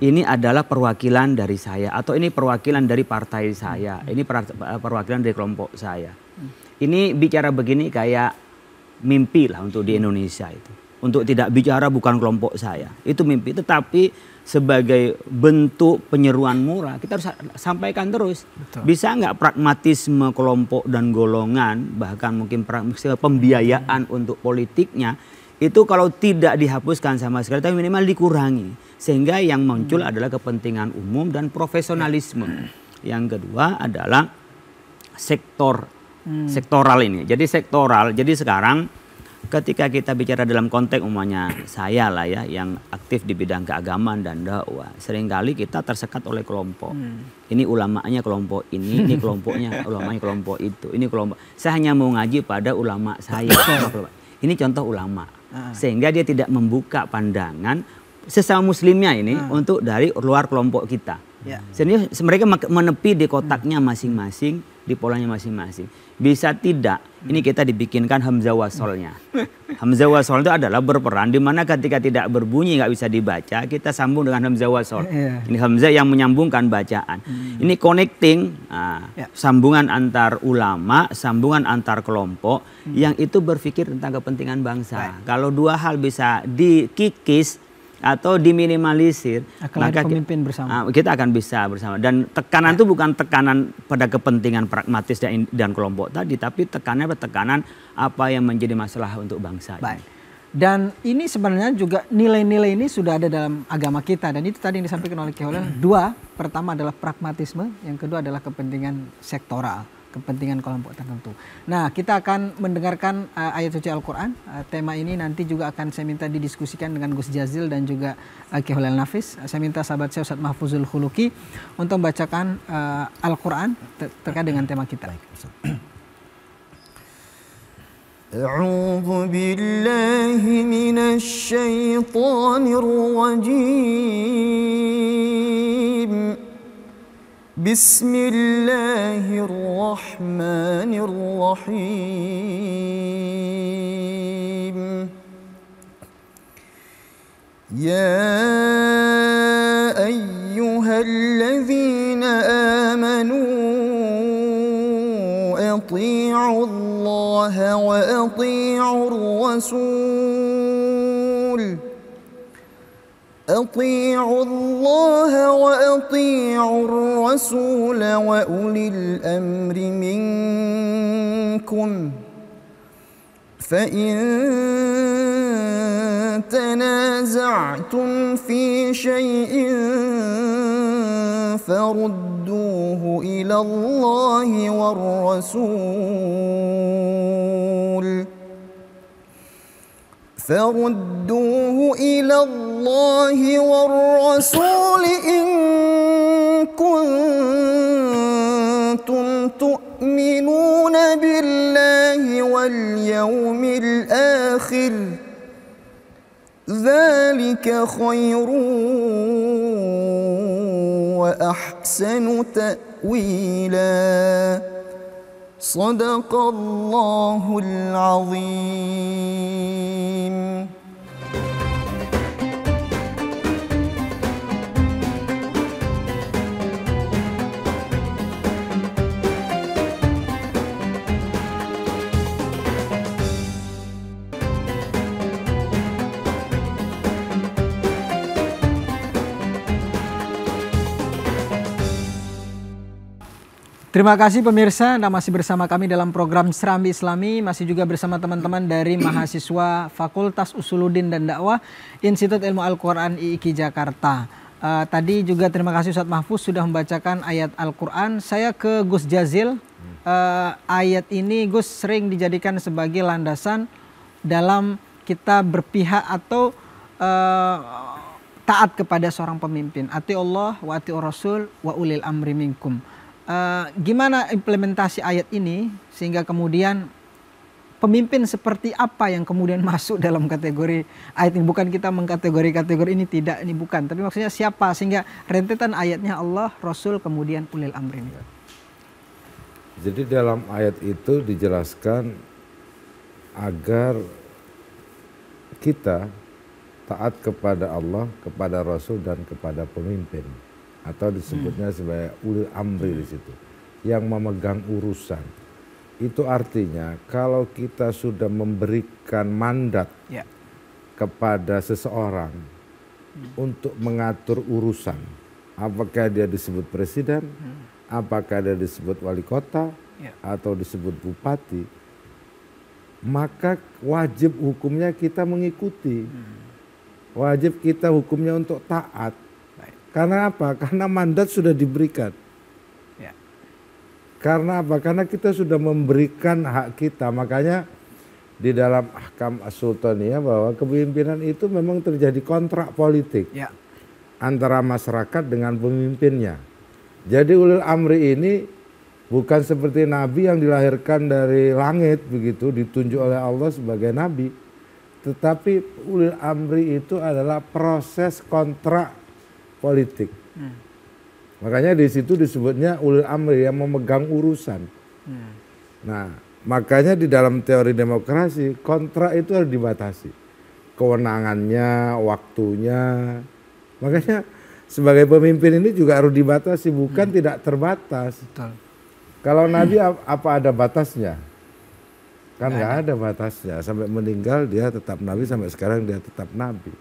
Ini adalah perwakilan dari saya. Atau ini perwakilan dari partai saya. Ini perwakilan dari kelompok saya. Ini bicara begini kayak mimpi lah untuk di Indonesia itu. Untuk tidak bicara bukan kelompok saya. Itu mimpi. Tetapi sebagai bentuk penyeruan moral kita harus sampaikan terus. Betul. Bisa nggak pragmatisme kelompok dan golongan, bahkan mungkin pembiayaan untuk politiknya, itu kalau tidak dihapuskan sama sekali, tapi minimal dikurangi. Sehingga yang muncul adalah kepentingan umum dan profesionalisme. Yang kedua adalah sektoral ini. Jadi sektoral, jadi sekarang ketika kita bicara dalam konteks umumnya saya lah ya yang aktif di bidang keagamaan dan dakwah, seringkali kita tersekat oleh kelompok. Ini ulamanya kelompok ini kelompoknya ulamanya kelompok itu, ini kelompok. Saya hanya mau ngaji pada ulama saya. Ini contoh ulama. Sehingga dia tidak membuka pandangan sesama muslimnya ini untuk dari luar kelompok kita. Sehingga mereka menepi di kotaknya masing-masing, di polanya masing-masing. Bisa tidak, ini kita dibikinkan hamzah wasolnya. Hamzah wasol itu adalah berperan di mana ketika tidak berbunyi nggak bisa dibaca, kita sambung dengan hamzah wasol. Ini hamzah yang menyambungkan bacaan. Ini connecting, sambungan antar ulama, sambungan antar kelompok yang itu berpikir tentang kepentingan bangsa. Kalau dua hal bisa dikikis atau diminimalisir, maka pemimpin bersama. Kita akan bisa bersama. Dan tekanan itu bukan tekanan pada kepentingan pragmatis dan kelompok tadi, tapi tekanan apa yang menjadi masalah untuk bangsa. Baik. Dan ini sebenarnya juga nilai-nilai ini sudah ada dalam agama kita, dan itu tadi yang disampaikan oleh Ki Holil. Dua, pertama adalah pragmatisme, yang kedua adalah kepentingan sektoral, kepentingan kelompok tertentu. Nah, kita akan mendengarkan ayat suci Al-Quran. Tema ini nanti juga akan saya minta didiskusikan dengan Gus Jazil dan juga Ki Holil Nafis. Saya minta sahabat saya Ustadz Mahfuzul Khuluki untuk membacakan Al-Quran terkait dengan tema kita. A'udzu billahi minasy syaithanir rajim. Bismillahirrahmanirrahim. Ya ayyuhalladzina amanu atii'u Allah wa atii'ur rasul. أطيعوا الله وأطيعوا الرسول وأولي الأمر منكم فإن تنازعتم في شيء فردوه إلى الله والرسول إن كنتم تؤمنون بالله واليوم الآخر ذلك خير وأحسن تأويلا صدق الله العظيم. Terima kasih pemirsa, Anda masih bersama kami dalam program Serambi Islami, masih juga bersama teman-teman dari mahasiswa Fakultas Usuluddin dan Dakwah Institut Ilmu Al-Quran IIKI Jakarta. Tadi juga terima kasih Ustadz Mahfuz sudah membacakan ayat Al-Quran. Saya ke Gus Jazil. Ayat ini Gus sering dijadikan sebagai landasan dalam kita berpihak atau taat kepada seorang pemimpin. Ati Allah wa ati Rasul wa ulil amri minkum. Gimana implementasi ayat ini sehingga kemudian pemimpin seperti apa yang kemudian masuk dalam kategori ayat ini? Bukan kita mengkategori ini tidak, ini bukan, tapi maksudnya siapa sehingga rentetan ayatnya Allah, Rasul, kemudian ulil amri. Jadi dalam ayat itu dijelaskan agar kita taat kepada Allah, kepada Rasul dan kepada pemimpin. Atau disebutnya sebagai ulil amri di situ, yang memegang urusan. Itu artinya kalau kita sudah memberikan mandat kepada seseorang untuk mengatur urusan, apakah dia disebut presiden, apakah dia disebut wali kota, atau disebut bupati, maka wajib hukumnya kita mengikuti. Wajib kita hukumnya untuk taat. Karena apa? Karena mandat sudah diberikan. Ya. Karena apa? Karena kita sudah memberikan hak kita. Makanya di dalam Ahkam As-Sultaniyah bahwa kepemimpinan itu memang terjadi kontrak politik antara masyarakat dengan pemimpinnya. Jadi ulil amri ini bukan seperti nabi yang dilahirkan dari langit begitu, ditunjuk oleh Allah sebagai nabi. Tetapi ulil amri itu adalah proses kontrak politik. Makanya di situ disebutnya ulil amri, yang memegang urusan. Nah, makanya di dalam teori demokrasi kontrak itu harus dibatasi. Kewenangannya, waktunya. Makanya sebagai pemimpin ini juga harus dibatasi, bukan tidak terbatas. Betul. Kalau nabi apa ada batasnya? Kan nggak ada batasnya. Sampai meninggal dia tetap nabi, sampai sekarang dia tetap nabi.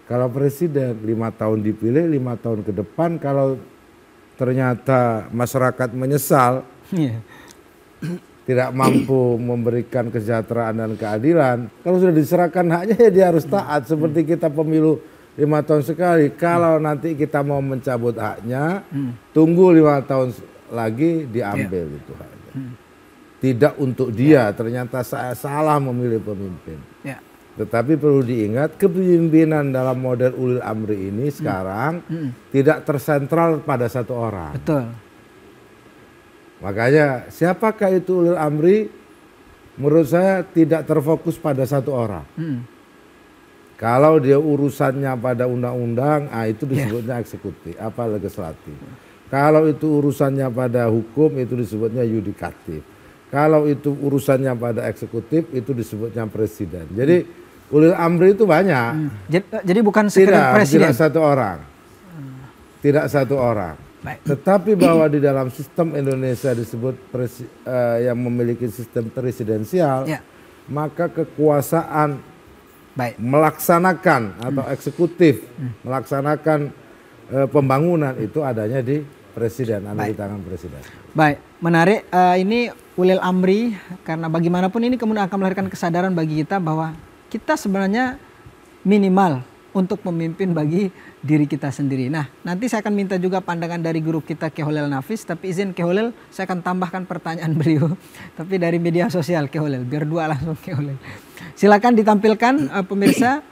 Kalau presiden 5 tahun dipilih, 5 tahun ke depan kalau ternyata masyarakat menyesal, tidak mampu memberikan kesejahteraan dan keadilan, kalau sudah diserahkan haknya ya dia harus taat. Seperti kita pemilu 5 tahun sekali, kalau nanti kita mau mencabut haknya, tunggu 5 tahun lagi diambil itu haknya. Tidak untuk dia, ternyata saya salah memilih pemimpin. Tetapi perlu diingat kepemimpinan dalam model ulil amri ini sekarang tidak tersentral pada satu orang. Betul. Makanya siapakah itu ulil amri? Menurut saya tidak terfokus pada satu orang. Kalau dia urusannya pada undang-undang, itu disebutnya eksekutif, apa legislatif. Kalau itu urusannya pada hukum, itu disebutnya yudikatif. Kalau itu urusannya pada eksekutif, itu disebutnya presiden. Jadi ulil amri itu banyak. Jadi bukan sekedar presiden. Tidak satu orang. Tidak satu orang. Baik. Tetapi bahwa di dalam sistem Indonesia disebut yang memiliki sistem presidensial, maka kekuasaan melaksanakan atau eksekutif melaksanakan pembangunan itu adanya di presiden, ada di tangan presiden. Baik, menarik. Ini ulil amri karena bagaimanapun ini kemudian akan melahirkan kesadaran bagi kita bahwa kita sebenarnya minimal untuk pemimpin bagi diri kita sendiri. Nah, nanti saya akan minta juga pandangan dari guru kita Keholel Nafis, tapi izin Keholel saya akan tambahkan pertanyaan beliau, tapi dari media sosial Keholel, biar dua langsung Keholel. Silakan ditampilkan pemirsa,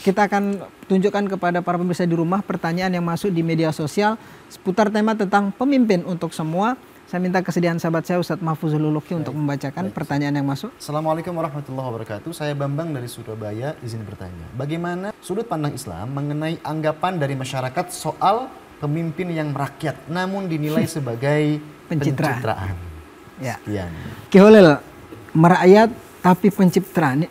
kita akan tunjukkan kepada para pemirsa di rumah pertanyaan yang masuk di media sosial seputar tema tentang pemimpin untuk semua. Saya minta kesediaan sahabat saya Ustadz Mahfuzul Uluki untuk membacakan pertanyaan yang masuk. Assalamualaikum warahmatullahi wabarakatuh. Saya Bambang dari Surabaya, izin bertanya. Bagaimana sudut pandang Islam mengenai anggapan dari masyarakat soal pemimpin yang merakyat namun dinilai sebagai pencitraan? Ya. Sekian. Keholel, merakyat tapi pencitraan.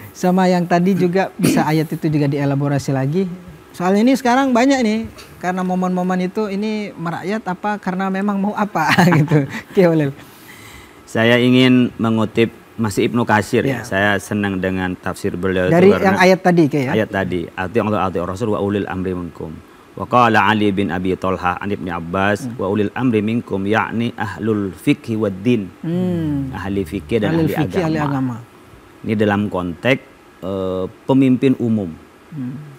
Sama yang tadi juga bisa ayat itu juga dielaborasi lagi. Soalnya ini sekarang banyak nih, karena momen-momen itu ini merakyat apa karena memang mau apa gitu. Keholel. Saya ingin mengutip masih Ibnu Katsir Ya. ya. Saya senang dengan tafsir beliau Dari itu karena yang ayat tadi kayak ya. ayat tadi, ati'u Allah ati'u Rasul wa ulil amri minkum. Wa qala Ali bin Abi Thalha an Ibnu Abbas wa ulil amri minkum yakni ahlul fikhi wad din. Ahli fikih dan ahli agama. Ini dalam konteks pemimpin umum.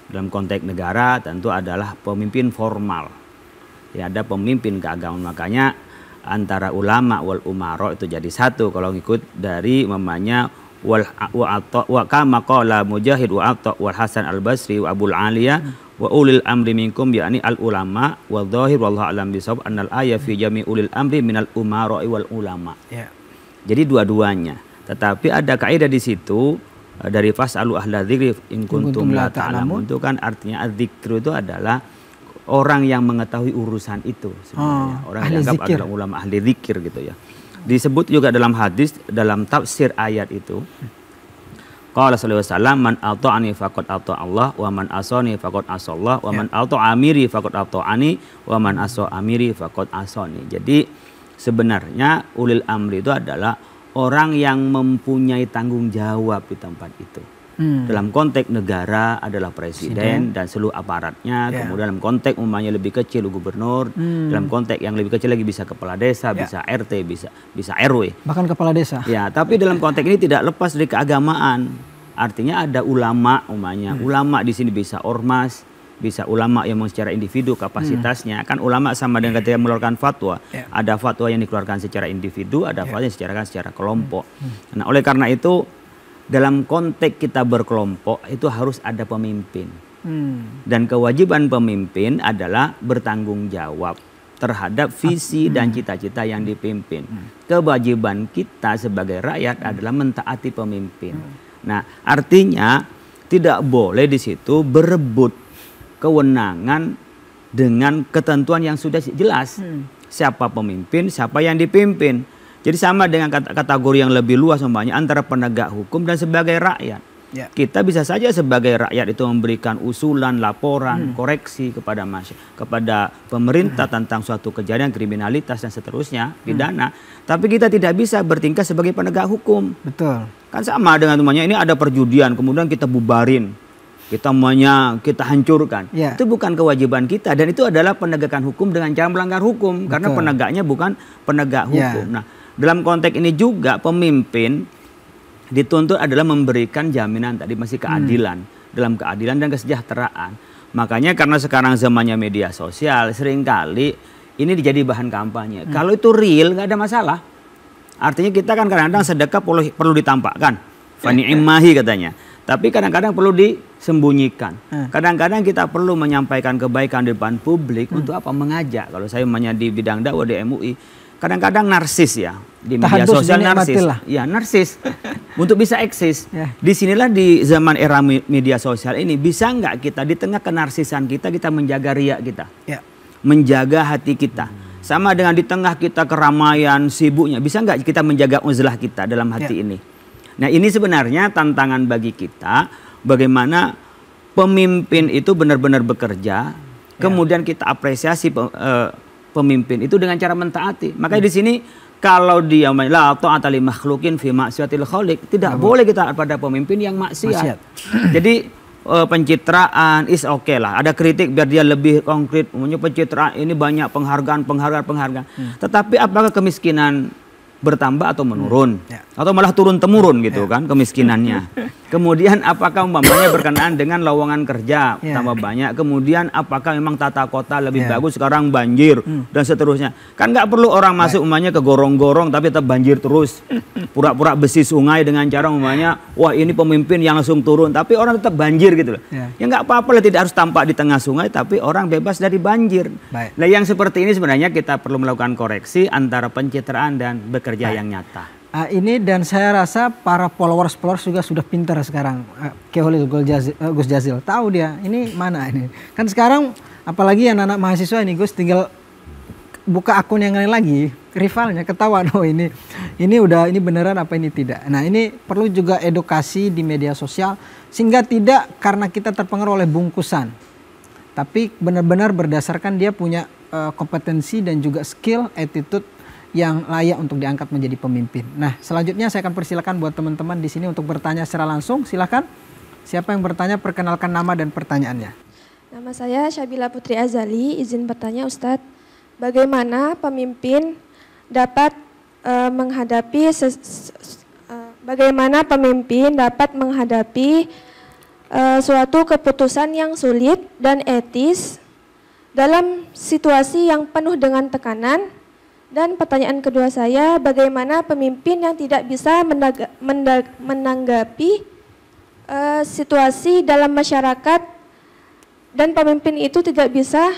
Dalam konteks negara tentu adalah pemimpin formal. Ya, ada pemimpin keagamaan, makanya antara ulama wal umaro itu jadi satu kalau ngikut dari mamanya wa kama qala Mujahid wa Atha wal Hasan al Basri wa Abul Aliyah wa ulil amri minkum yakni al ulama wa dhahir wallahu alam bisawab annal ayat fi jami ulil amri minal umaro wal ulama. Ya. Jadi dua-duanya. Tetapi ada kaidah di situ dari fasalu ahla dzikri in kuntum la ta'lamun, itu kan artinya adzikru itu adalah orang yang mengetahui urusan itu sebenarnya. Orang yang dianggap adalah ulama ahli zikir gitu ya. Disebut juga dalam hadis dalam tafsir ayat itu. Qala sallallahu alaihi wasallam man ata'ani faqad ata Allah wa man asani faqad asallah wa man ata'a amiri faqad ata'ani wa man asa amiri faqad asani. Jadi sebenarnya ulil amri itu adalah orang yang mempunyai tanggung jawab di tempat itu. Dalam konteks negara adalah presiden dan seluruh aparatnya. Kemudian dalam konteks umpamanya lebih kecil gubernur. Dalam konteks yang lebih kecil lagi bisa kepala desa, bisa RT, bisa RW. Bahkan kepala desa. Ya, tapi dalam konteks ini tidak lepas dari keagamaan. Artinya ada ulama umpamanya. Ulama di sini bisa ormas, bisa ulama yang secara individu kapasitasnya. Kan ulama sama dengan ketika mengeluarkan fatwa. Ada fatwa yang dikeluarkan secara individu, ada fatwa yang secara kelompok. Nah, oleh karena itu dalam konteks kita berkelompok itu harus ada pemimpin. Dan kewajiban pemimpin adalah bertanggung jawab terhadap visi dan cita-cita yang dipimpin. Kewajiban kita sebagai rakyat adalah mentaati pemimpin. Nah, artinya tidak boleh di situ berebut kewenangan dengan ketentuan yang sudah jelas. Siapa pemimpin, siapa yang dipimpin. Jadi sama dengan kategori yang lebih luas umpamanya antara penegak hukum dan sebagai rakyat. Ya. Kita bisa saja sebagai rakyat itu memberikan usulan, laporan, koreksi kepada kepada pemerintah tentang suatu kejadian kriminalitas dan seterusnya, pidana. Tapi kita tidak bisa bertingkah sebagai penegak hukum. Betul. Kan sama dengan umpamanya ini ada perjudian, kemudian kita bubarin. Kita hancurkan. Itu bukan kewajiban kita dan itu adalah penegakan hukum dengan cara melanggar hukum. Karena penegaknya bukan penegak hukum. Nah, dalam konteks ini juga pemimpin dituntut adalah memberikan jaminan tadi masih keadilan. Dalam keadilan dan kesejahteraan. Makanya karena sekarang zamannya media sosial seringkali ini jadi bahan kampanye. Kalau itu real nggak ada masalah. Artinya kita kan kadang-kadang sedekah perlu ditampakkan. Fani'immahi katanya. Tapi kadang-kadang perlu disembunyikan. Kadang-kadang kita perlu menyampaikan kebaikan di depan publik untuk apa? Mengajak. Kalau saya di bidang dakwah di MUI, kadang-kadang narsis ya di media sosial narsis. Ya, narsis. Untuk bisa eksis. Disinilah di zaman era media sosial ini bisa nggak kita di tengah kenarsisan kita menjaga riak kita, menjaga hati kita. Sama dengan di tengah kita keramaian sibuknya, bisa nggak kita menjaga uzlah kita dalam hati ini? Nah, ini sebenarnya tantangan bagi kita, bagaimana pemimpin itu benar-benar bekerja, kemudian kita apresiasi pemimpin itu dengan cara mentaati. Makanya di sini kalau dia la ta'ata li makhluqin fi ma'siyatil khaliq, tidak boleh kita pada pemimpin yang maksiat. Jadi pencitraan is oke lah, ada kritik biar dia lebih konkret. Umumnya pencitraan ini banyak penghargaan. Tetapi apakah kemiskinan bertambah atau menurun, Ya. atau malah turun temurun gitu kan kemiskinannya. Kemudian apakah umpamanya berkenaan dengan lowongan kerja Ya. tambah banyak, kemudian apakah memang tata kota lebih Ya. bagus, sekarang banjir dan seterusnya. Kan nggak perlu orang masuk umpamanya ke gorong-gorong tapi tetap banjir terus, pura-pura besi sungai dengan cara umpamanya wah ini pemimpin yang langsung turun, tapi orang tetap banjir gitu loh. Ya. Ya nggak apa-apa lah, tidak harus tampak di tengah sungai, tapi orang bebas dari banjir. Baik. Nah yang seperti ini sebenarnya kita perlu melakukan koreksi antara pencitraan dan bekerja yang nyata. Ini dan saya rasa para followers juga sudah pintar sekarang. Keholil Gus Jazil tahu dia ini mana ini. Kan sekarang apalagi anak-anak mahasiswa ini Gus tinggal buka akun yang lain lagi, rivalnya ketahuan oh ini beneran apa ini tidak. Nah ini perlu juga edukasi di media sosial sehingga tidak karena kita terpengaruh oleh bungkusan, tapi benar-benar berdasarkan dia punya kompetensi dan juga skill, attitude yang layak untuk diangkat menjadi pemimpin. Nah, selanjutnya saya akan persilakan buat teman-teman di sini untuk bertanya secara langsung. Silakan. Siapa yang bertanya, perkenalkan nama dan pertanyaannya. Nama saya Syabila Putri Azali, izin bertanya Ustadz, bagaimana pemimpin dapat menghadapi suatu keputusan yang sulit dan etis dalam situasi yang penuh dengan tekanan? Dan pertanyaan kedua saya, bagaimana pemimpin yang tidak bisa menanggapi situasi dalam masyarakat dan pemimpin itu tidak bisa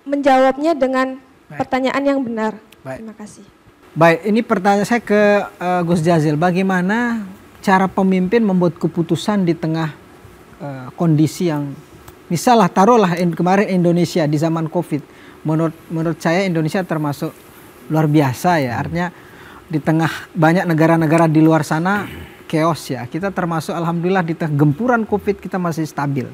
menjawabnya dengan pertanyaan yang benar. Terima kasih. Baik, ini pertanyaan saya ke Gus Jazil. Bagaimana cara pemimpin membuat keputusan di tengah kondisi yang, misalnya taruhlah kemarin Indonesia di zaman Covid. Menurut saya Indonesia termasuk luar biasa ya. Artinya di tengah banyak negara-negara di luar sana chaos ya. Kita termasuk alhamdulillah di tengah gempuran Covid kita masih stabil.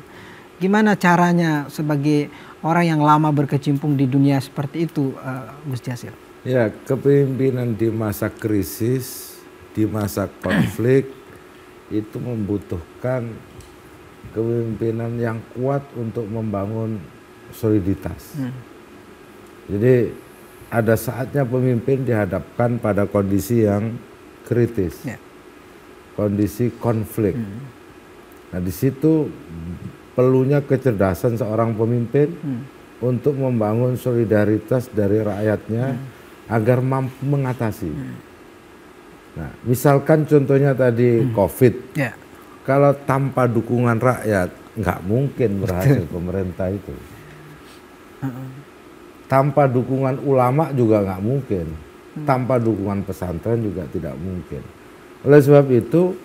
Gimana caranya sebagai orang yang lama berkecimpung di dunia seperti itu, Gus Jazil? Ya, kepemimpinan di masa krisis, di masa konflik itu membutuhkan kepemimpinan yang kuat untuk membangun soliditas. Jadi ada saatnya pemimpin dihadapkan pada kondisi yang kritis, kondisi konflik. Nah di situ perlunya kecerdasan seorang pemimpin untuk membangun solidaritas dari rakyatnya agar mampu mengatasi. Nah misalkan contohnya tadi COVID, kalau tanpa dukungan rakyat nggak mungkin berhasil pemerintah itu. Tanpa dukungan ulama juga nggak mungkin, tanpa dukungan pesantren juga tidak mungkin. Oleh sebab itu,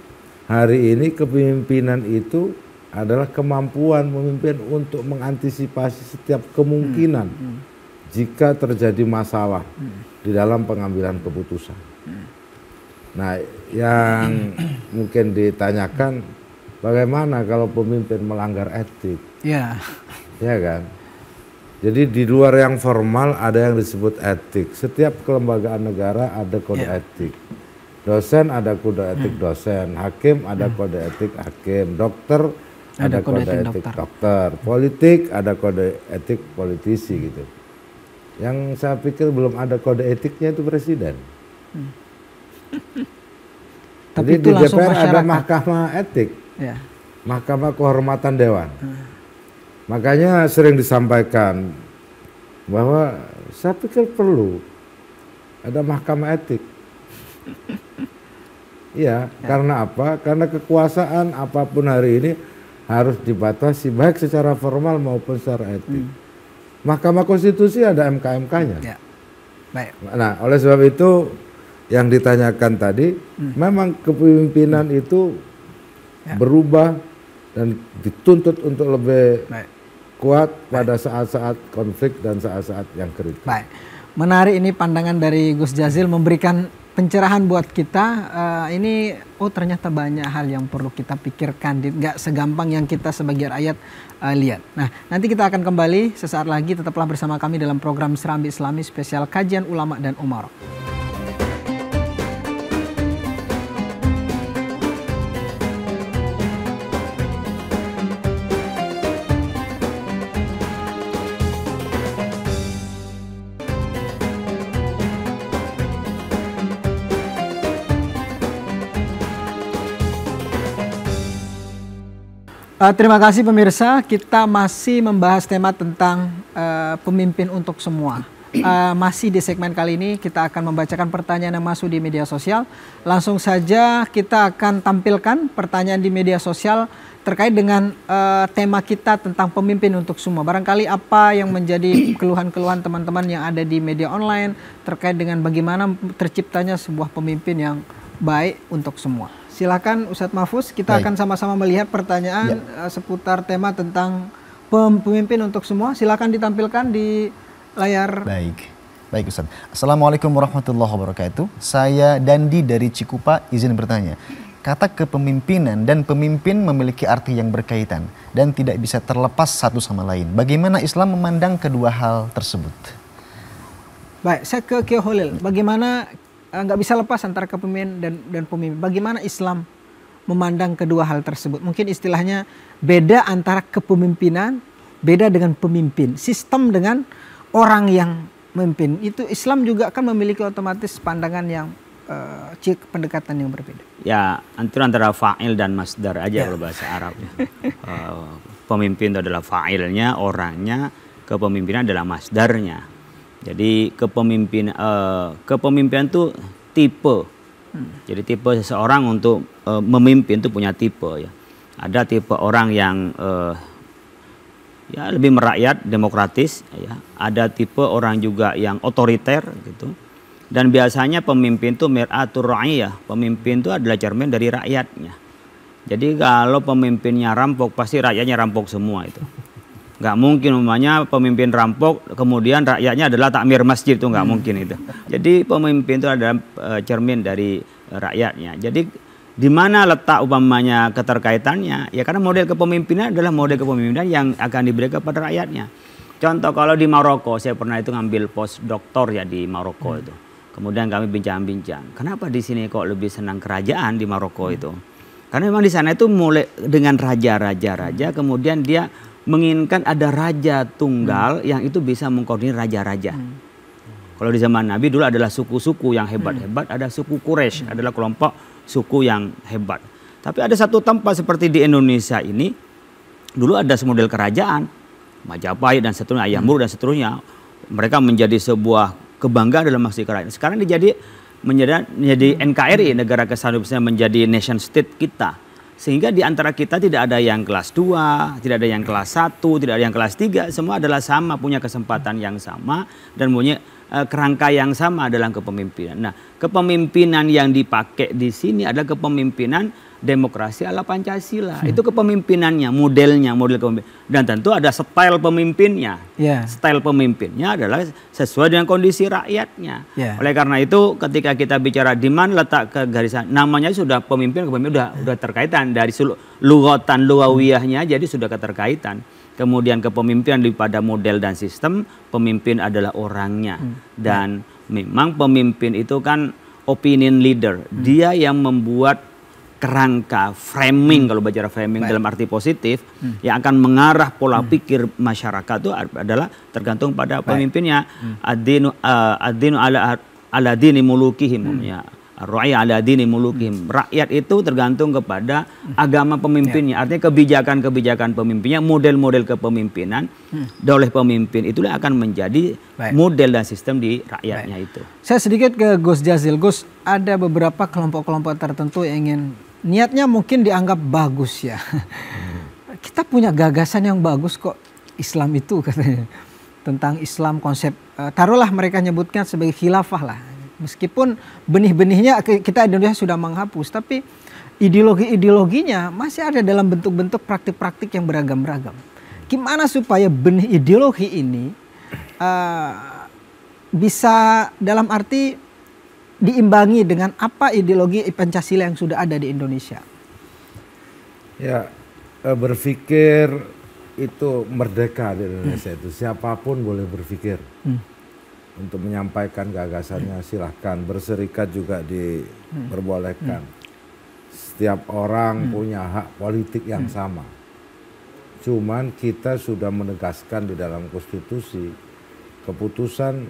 hari ini kepemimpinan itu adalah kemampuan pemimpin untuk mengantisipasi setiap kemungkinan jika terjadi masalah di dalam pengambilan keputusan. Nah, yang mungkin ditanyakan, bagaimana kalau pemimpin melanggar etik? Ya kan? Jadi di luar yang formal ada yang disebut etik. Setiap kelembagaan negara ada kode etik. Dosen ada kode etik dosen, hakim ada kode etik hakim, dokter ada kode etik dokter, politik ada kode etik politisi gitu. Yang saya pikir belum ada kode etiknya itu presiden. Jadi di DPR ada mahkamah etik, mahkamah kehormatan dewan. Makanya sering disampaikan bahwa saya pikir perlu ada mahkamah etik. Iya, karena apa? Karena kekuasaan apapun hari ini harus dibatasi baik secara formal maupun secara etik. Mahkamah Konstitusi ada MK-MK-nya. Nah, oleh sebab itu yang ditanyakan tadi, memang kepemimpinan itu berubah dan dituntut untuk lebih kuat pada saat-saat konflik dan saat-saat yang kritis. Baik, menarik ini pandangan dari Gus Jazil, memberikan pencerahan buat kita. Ini ternyata banyak hal yang perlu kita pikirkan, nggak segampang yang kita sebagai rakyat lihat. Nah, nanti kita akan kembali sesaat lagi, tetaplah bersama kami dalam program Serambi Islami spesial kajian ulama dan umarok. Terima kasih pemirsa, kita masih membahas tema tentang pemimpin untuk semua. Masih di segmen kali ini kita akan membacakan pertanyaan yang masuk di media sosial. Langsung saja kita akan tampilkan pertanyaan di media sosial terkait dengan tema kita tentang pemimpin untuk semua. Barangkali apa yang menjadi keluhan-keluhan teman-teman yang ada di media online terkait dengan bagaimana terciptanya sebuah pemimpin yang baik untuk semua. Silakan Ustadz Mahfuz, kita akan sama-sama melihat pertanyaan seputar tema tentang pemimpin untuk semua. Silakan ditampilkan di layar. Baik Ustaz. Assalamualaikum warahmatullahi wabarakatuh. Saya Dandi dari Cikupa, izin bertanya. Kata kepemimpinan dan pemimpin memiliki arti yang berkaitan dan tidak bisa terlepas satu sama lain. Bagaimana Islam memandang kedua hal tersebut? Baik, saya ke Kiai Holil. Bagaimana nggak bisa lepas antara kepemimpinan dan pemimpin? Bagaimana Islam memandang kedua hal tersebut? Mungkin istilahnya beda antara kepemimpinan, beda dengan pemimpin. Sistem dengan orang yang memimpin. Itu Islam juga kan memiliki otomatis pandangan yang pendekatan yang berbeda. Ya, antara fa'il dan masdar aja kalau bahasa Arabnya. Pemimpin itu adalah fa'ilnya, orangnya, kepemimpinan adalah masdarnya. Jadi kepemimpinan itu tipe. Jadi tipe seseorang untuk memimpin itu punya tipe ya. Ada tipe orang yang ya lebih merakyat, demokratis ya. Ada tipe orang juga yang otoriter gitu. Dan biasanya pemimpin itu mir'atur ra'iyah. Pemimpin itu adalah cermin dari rakyatnya. Jadi kalau pemimpinnya rampok, pasti rakyatnya rampok semua itu. Nggak mungkin umpamanya pemimpin rampok, kemudian rakyatnya adalah takmir masjid, itu nggak mungkin itu. Jadi pemimpin itu adalah cermin dari rakyatnya. Jadi di mana letak umpamanya keterkaitannya? Ya karena model kepemimpinan adalah model kepemimpinan yang akan diberikan kepada rakyatnya. Contoh kalau di Maroko, saya pernah itu ngambil pos doktor ya di Maroko itu. Kemudian kami bincang-bincang, kenapa di sini kok lebih senang kerajaan di Maroko itu? Karena memang di sana itu mulai dengan raja-raja, kemudian dia menginginkan ada raja tunggal yang itu bisa mengkoordinir raja-raja. Kalau di zaman Nabi dulu adalah suku-suku yang hebat-hebat, ada suku Quraisy, adalah kelompok suku yang hebat. Tapi ada satu tempat seperti di Indonesia ini, dulu ada semodel kerajaan, Majapahit dan seterusnya, Ayam Buruk dan seterusnya. Mereka menjadi sebuah kebanggaan dalam maksud kerajaan. Sekarang menjadi NKRI, negara kesatuan menjadi nation state kita. Sehingga di antara kita tidak ada yang kelas 2, tidak ada yang kelas 1, tidak ada yang kelas 3. Semua adalah sama, punya kesempatan yang sama dan punya kerangka yang sama dalam kepemimpinan. Nah, kepemimpinan yang dipakai di sini adalah kepemimpinan demokrasi ala Pancasila. Itu kepemimpinannya, model kepemimpinan. Dan tentu ada style pemimpinnya. Style pemimpinnya adalah sesuai dengan kondisi rakyatnya. Oleh karena itu ketika kita bicara di mana letak kegarisan, namanya sudah pemimpin udah terkaitan dari lughatan lughawiyahnya, jadi sudah keterkaitan. Kemudian kepemimpinan daripada model dan sistem, pemimpin adalah orangnya. Dan memang pemimpin itu kan opinion leader. Dia yang membuat kerangka framing, kalau bicara framing dalam arti positif, yang akan mengarah pola pikir masyarakat itu adalah tergantung pada pemimpinnya. Ad-dinu ala dini mulukihim, ya. Ar-ra'ya ala dini mulukihim. Rakyat itu tergantung kepada agama pemimpinnya. Artinya kebijakan-kebijakan pemimpinnya, model-model kepemimpinan oleh pemimpin itulah akan menjadi model dan sistem di rakyatnya itu. Saya sedikit ke Gus Jazil. Gus, ada beberapa kelompok-kelompok tertentu yang ingin niatnya mungkin dianggap bagus ya. Kita punya gagasan yang bagus kok, Islam itu katanya. Tentang Islam konsep, taruhlah mereka nyebutkan sebagai khilafah lah. Meskipun benih-benihnya kita Indonesia sudah menghapus, tapi ideologi-ideologinya masih ada dalam bentuk-bentuk praktik-praktik yang beragam-ragam. Gimana supaya benih ideologi ini bisa dalam arti diimbangi dengan apa ideologi Pancasila yang sudah ada di Indonesia? Ya, berpikir itu merdeka di Indonesia itu. Siapapun boleh berpikir. Untuk menyampaikan gagasannya silahkan. Berserikat juga diperbolehkan. Setiap orang punya hak politik yang sama. Cuman kita sudah menegaskan di dalam konstitusi, keputusan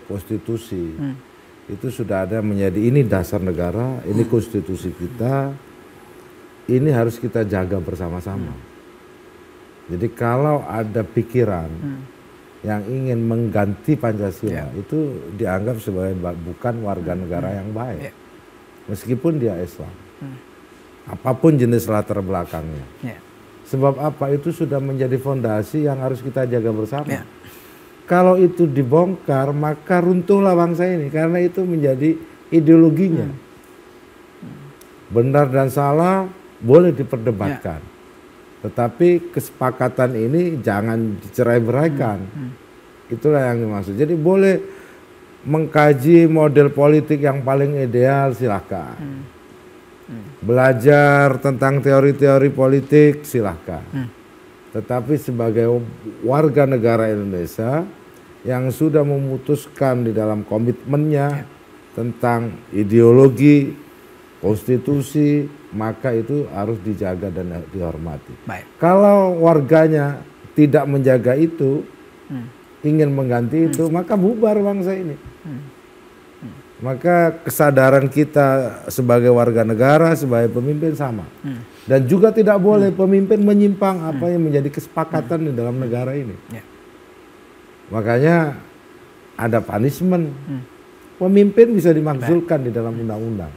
konstitusi itu sudah ada menjadi ini dasar negara, ini konstitusi kita, ini harus kita jaga bersama-sama. Jadi kalau ada pikiran yang ingin mengganti Pancasila itu dianggap sebagai bukan warga negara yang baik. Meskipun dia Islam. Apapun jenis latar belakangnya. Sebab apa? Itu sudah menjadi fondasi yang harus kita jaga bersama. Kalau itu dibongkar, maka runtuhlah bangsa ini. Karena itu menjadi ideologinya. Benar dan salah boleh diperdebatkan. Tetapi kesepakatan ini jangan dicerai-beraikan. Itulah yang dimaksud. Jadi boleh mengkaji model politik yang paling ideal, silahkan. Belajar tentang teori-teori politik, silahkan. Tetapi sebagai warga negara Indonesia yang sudah memutuskan di dalam komitmennya tentang ideologi, konstitusi, maka itu harus dijaga dan dihormati. Kalau warganya tidak menjaga itu, ingin mengganti itu, maka bubar bangsa ini. Maka kesadaran kita sebagai warga negara, sebagai pemimpin sama. Dan juga tidak boleh pemimpin menyimpang apa yang menjadi kesepakatan di dalam negara ini. Makanya ada punishment. Pemimpin bisa dimakzulkan di dalam undang-undang.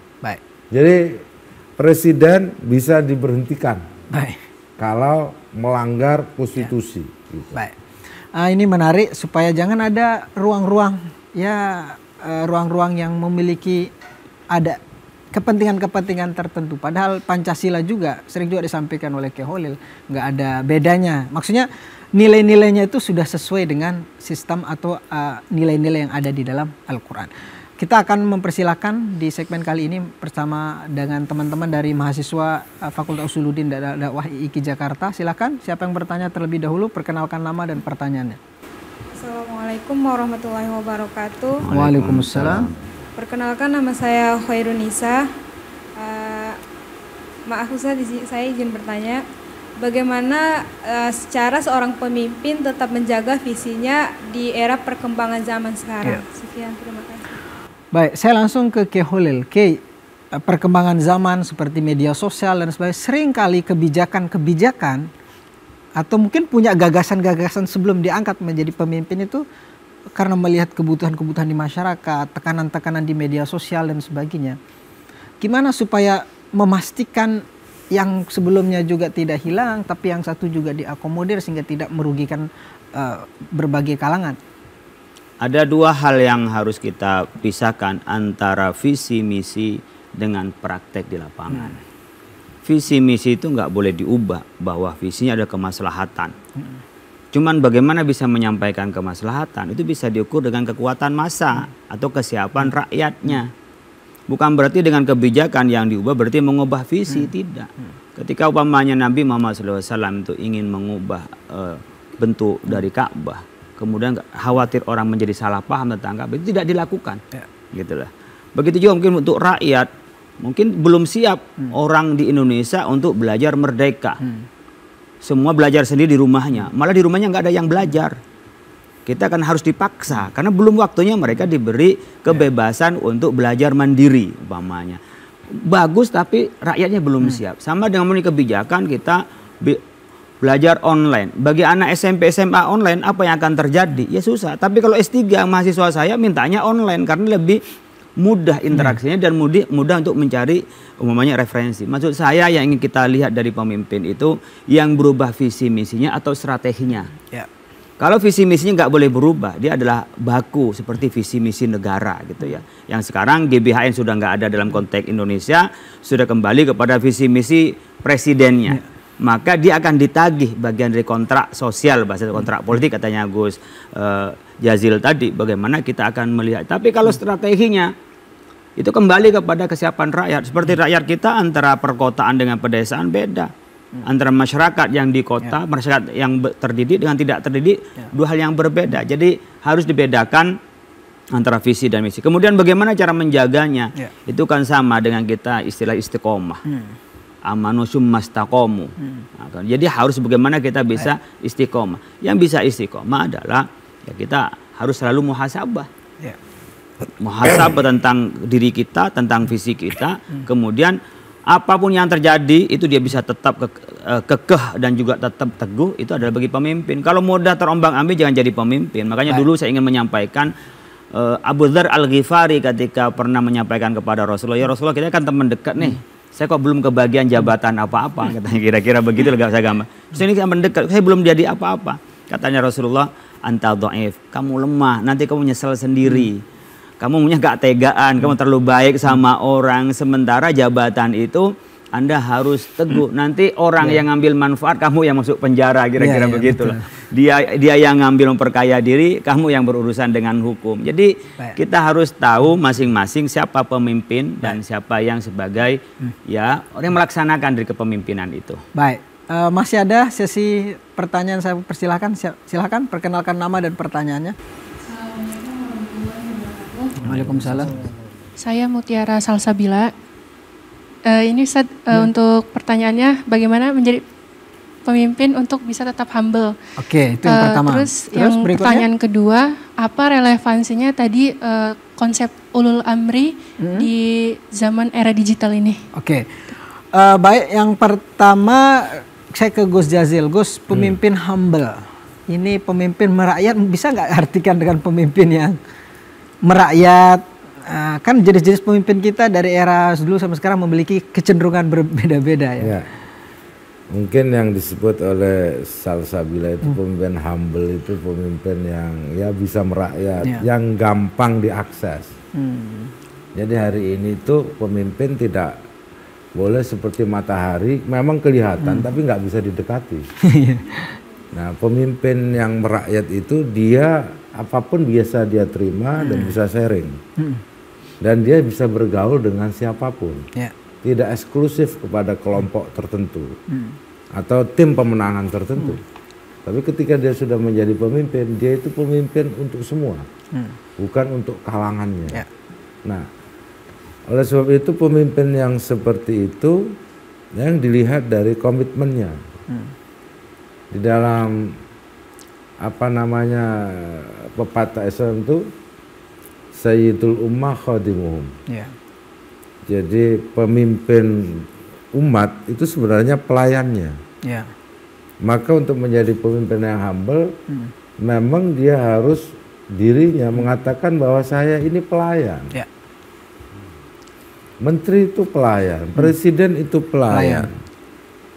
Jadi presiden bisa diberhentikan kalau melanggar konstitusi. Gitu. Ini menarik supaya jangan ada ruang-ruang ruang-ruang yang memiliki ada kepentingan-kepentingan tertentu. Padahal Pancasila juga sering juga disampaikan oleh Kiai Holil, nggak ada bedanya. Maksudnya nilai-nilainya itu sudah sesuai dengan sistem atau nilai-nilai yang ada di dalam Al-Quran. Kita akan mempersilahkan di segmen kali ini bersama dengan teman-teman dari mahasiswa Fakultas Usuluddin Dakwah IIKI Jakarta. Silakan, siapa yang bertanya terlebih dahulu, perkenalkan nama dan pertanyaannya. Assalamualaikum warahmatullahi wabarakatuh. Waalaikumsalam. Perkenalkan, nama saya Khairunisa. Maaf Ustaz, saya izin bertanya, bagaimana secara seorang pemimpin tetap menjaga visinya di era perkembangan zaman sekarang? Sekian, terima kasih. Baik, saya langsung ke Kiai Holil. Kiai, perkembangan zaman seperti media sosial dan sebagainya, seringkali kebijakan-kebijakan atau mungkin punya gagasan-gagasan sebelum diangkat menjadi pemimpin itu karena melihat kebutuhan-kebutuhan di masyarakat, tekanan-tekanan di media sosial dan sebagainya. Gimana supaya memastikan yang sebelumnya juga tidak hilang, tapi yang satu juga diakomodir sehingga tidak merugikan berbagai kalangan? Ada dua hal yang harus kita pisahkan antara visi misi dengan praktek di lapangan. Visi misi itu nggak boleh diubah, bahwa visinya ada kemaslahatan. Cuman bagaimana bisa menyampaikan kemaslahatan itu bisa diukur dengan kekuatan massa atau kesiapan rakyatnya. Bukan berarti dengan kebijakan yang diubah berarti mengubah visi, tidak. Ketika umpamanya Nabi Muhammad SAW itu ingin mengubah bentuk dari Ka'bah, kemudian khawatir orang menjadi salah paham tentang Ka'bah, itu tidak dilakukan. Gitulah. Begitu juga mungkin untuk rakyat. Mungkin belum siap orang di Indonesia untuk belajar merdeka. Semua belajar sendiri di rumahnya. Malah di rumahnya nggak ada yang belajar. Kita kan harus dipaksa. Karena belum waktunya mereka diberi kebebasan untuk belajar mandiri umpamanya. Bagus tapi rakyatnya belum siap. Sama dengan kebijakan kita belajar online. Bagi anak SMP, SMA online apa yang akan terjadi? Ya susah. Tapi kalau S3 mahasiswa saya mintanya online karena lebih mudah interaksinya dan mudah untuk mencari umpamanya referensi. Maksud saya yang ingin kita lihat dari pemimpin itu yang berubah visi misinya atau strateginya. Kalau visi misinya nggak boleh berubah, dia adalah baku seperti visi misi negara gitu ya. Yang sekarang GBHN sudah nggak ada dalam konteks Indonesia, sudah kembali kepada visi misi presidennya. Maka dia akan ditagih bagian dari kontrak sosial, bahasa kontrak politik katanya Gus Jazil tadi, bagaimana kita akan melihat. Tapi kalau strateginya itu kembali kepada kesiapan rakyat. Seperti rakyat kita antara perkotaan dengan pedesaan beda. Antara masyarakat yang di kota, masyarakat yang terdidik dengan tidak terdidik, dua hal yang berbeda. Jadi harus dibedakan antara visi dan misi. Kemudian bagaimana cara menjaganya? Itu kan sama dengan kita istilah istiqomah. Amanu summastaqomu. Jadi harus bagaimana kita bisa istiqomah. Yang bisa istiqomah adalah ya kita harus selalu muhasabah. Muhasabah tentang diri kita, tentang visi kita. Kemudian apapun yang terjadi itu dia bisa tetap kekeh dan juga tetap teguh, itu adalah bagi pemimpin. Kalau mudah terombang-ambing jangan jadi pemimpin. Makanya dulu saya ingin menyampaikan Abu Dzar Al-Ghifari ketika pernah menyampaikan kepada Rasulullah, ya Rasulullah, kita kan teman dekat nih. Saya kok belum kebagian jabatan apa-apa, katanya, kira-kira begitu lah saya gambar. Terus ini saya mendekat, saya belum jadi apa-apa. Katanya Rasulullah, anta dhaif, kamu lemah, nanti kamu nyesel sendiri. Kamu punya gak tegaan, kamu terlalu baik sama orang, sementara jabatan itu Anda harus teguh. Nanti orang yang ngambil manfaat, kamu yang masuk penjara, kira-kira begitulah. Dia yang ngambil memperkaya diri, kamu yang berurusan dengan hukum. Jadi kita harus tahu masing-masing siapa pemimpin dan siapa yang sebagai ya orang yang melaksanakan dari kepemimpinan itu. Baik, masih ada sesi pertanyaan, saya persilahkan. Silakan perkenalkan nama dan pertanyaannya. Waalaikumsalam. Saya Mutiara Salsabila. Ini Ustaz, untuk pertanyaannya bagaimana menjadi pemimpin untuk bisa tetap humble. Oke, itu yang pertama. Terus yang pertanyaan kedua, apa relevansinya tadi konsep ulul amri di zaman era digital ini? Oke, baik, yang pertama saya ke Gus Jazil. Gus, pemimpin humble. Ini pemimpin merakyat, bisa nggak artikan dengan pemimpin yang merakyat? Kan jenis-jenis pemimpin kita dari era dulu sampai sekarang memiliki kecenderungan berbeda-beda ya. Mungkin yang disebut oleh Salsabila itu pemimpin humble, itu pemimpin yang ya bisa merakyat, yang gampang diakses. Jadi hari ini tuh pemimpin tidak boleh seperti matahari, memang kelihatan tapi nggak bisa didekati. Nah, pemimpin yang merakyat itu dia apapun biasa dia terima dan bisa sharing. Dan dia bisa bergaul dengan siapapun. Tidak eksklusif kepada kelompok tertentu atau tim pemenangan tertentu. Tapi ketika dia sudah menjadi pemimpin, dia itu pemimpin untuk semua, bukan untuk kalangannya. Nah, oleh sebab itu pemimpin yang seperti itu yang dilihat dari komitmennya. Di dalam apa namanya pepatah Islam itu Sayyidul Ummah Khadimuhum. Jadi pemimpin umat itu sebenarnya pelayannya. Maka untuk menjadi pemimpin yang humble, memang dia harus dirinya mengatakan bahwa saya ini pelayan. Menteri itu pelayan, presiden itu pelayan.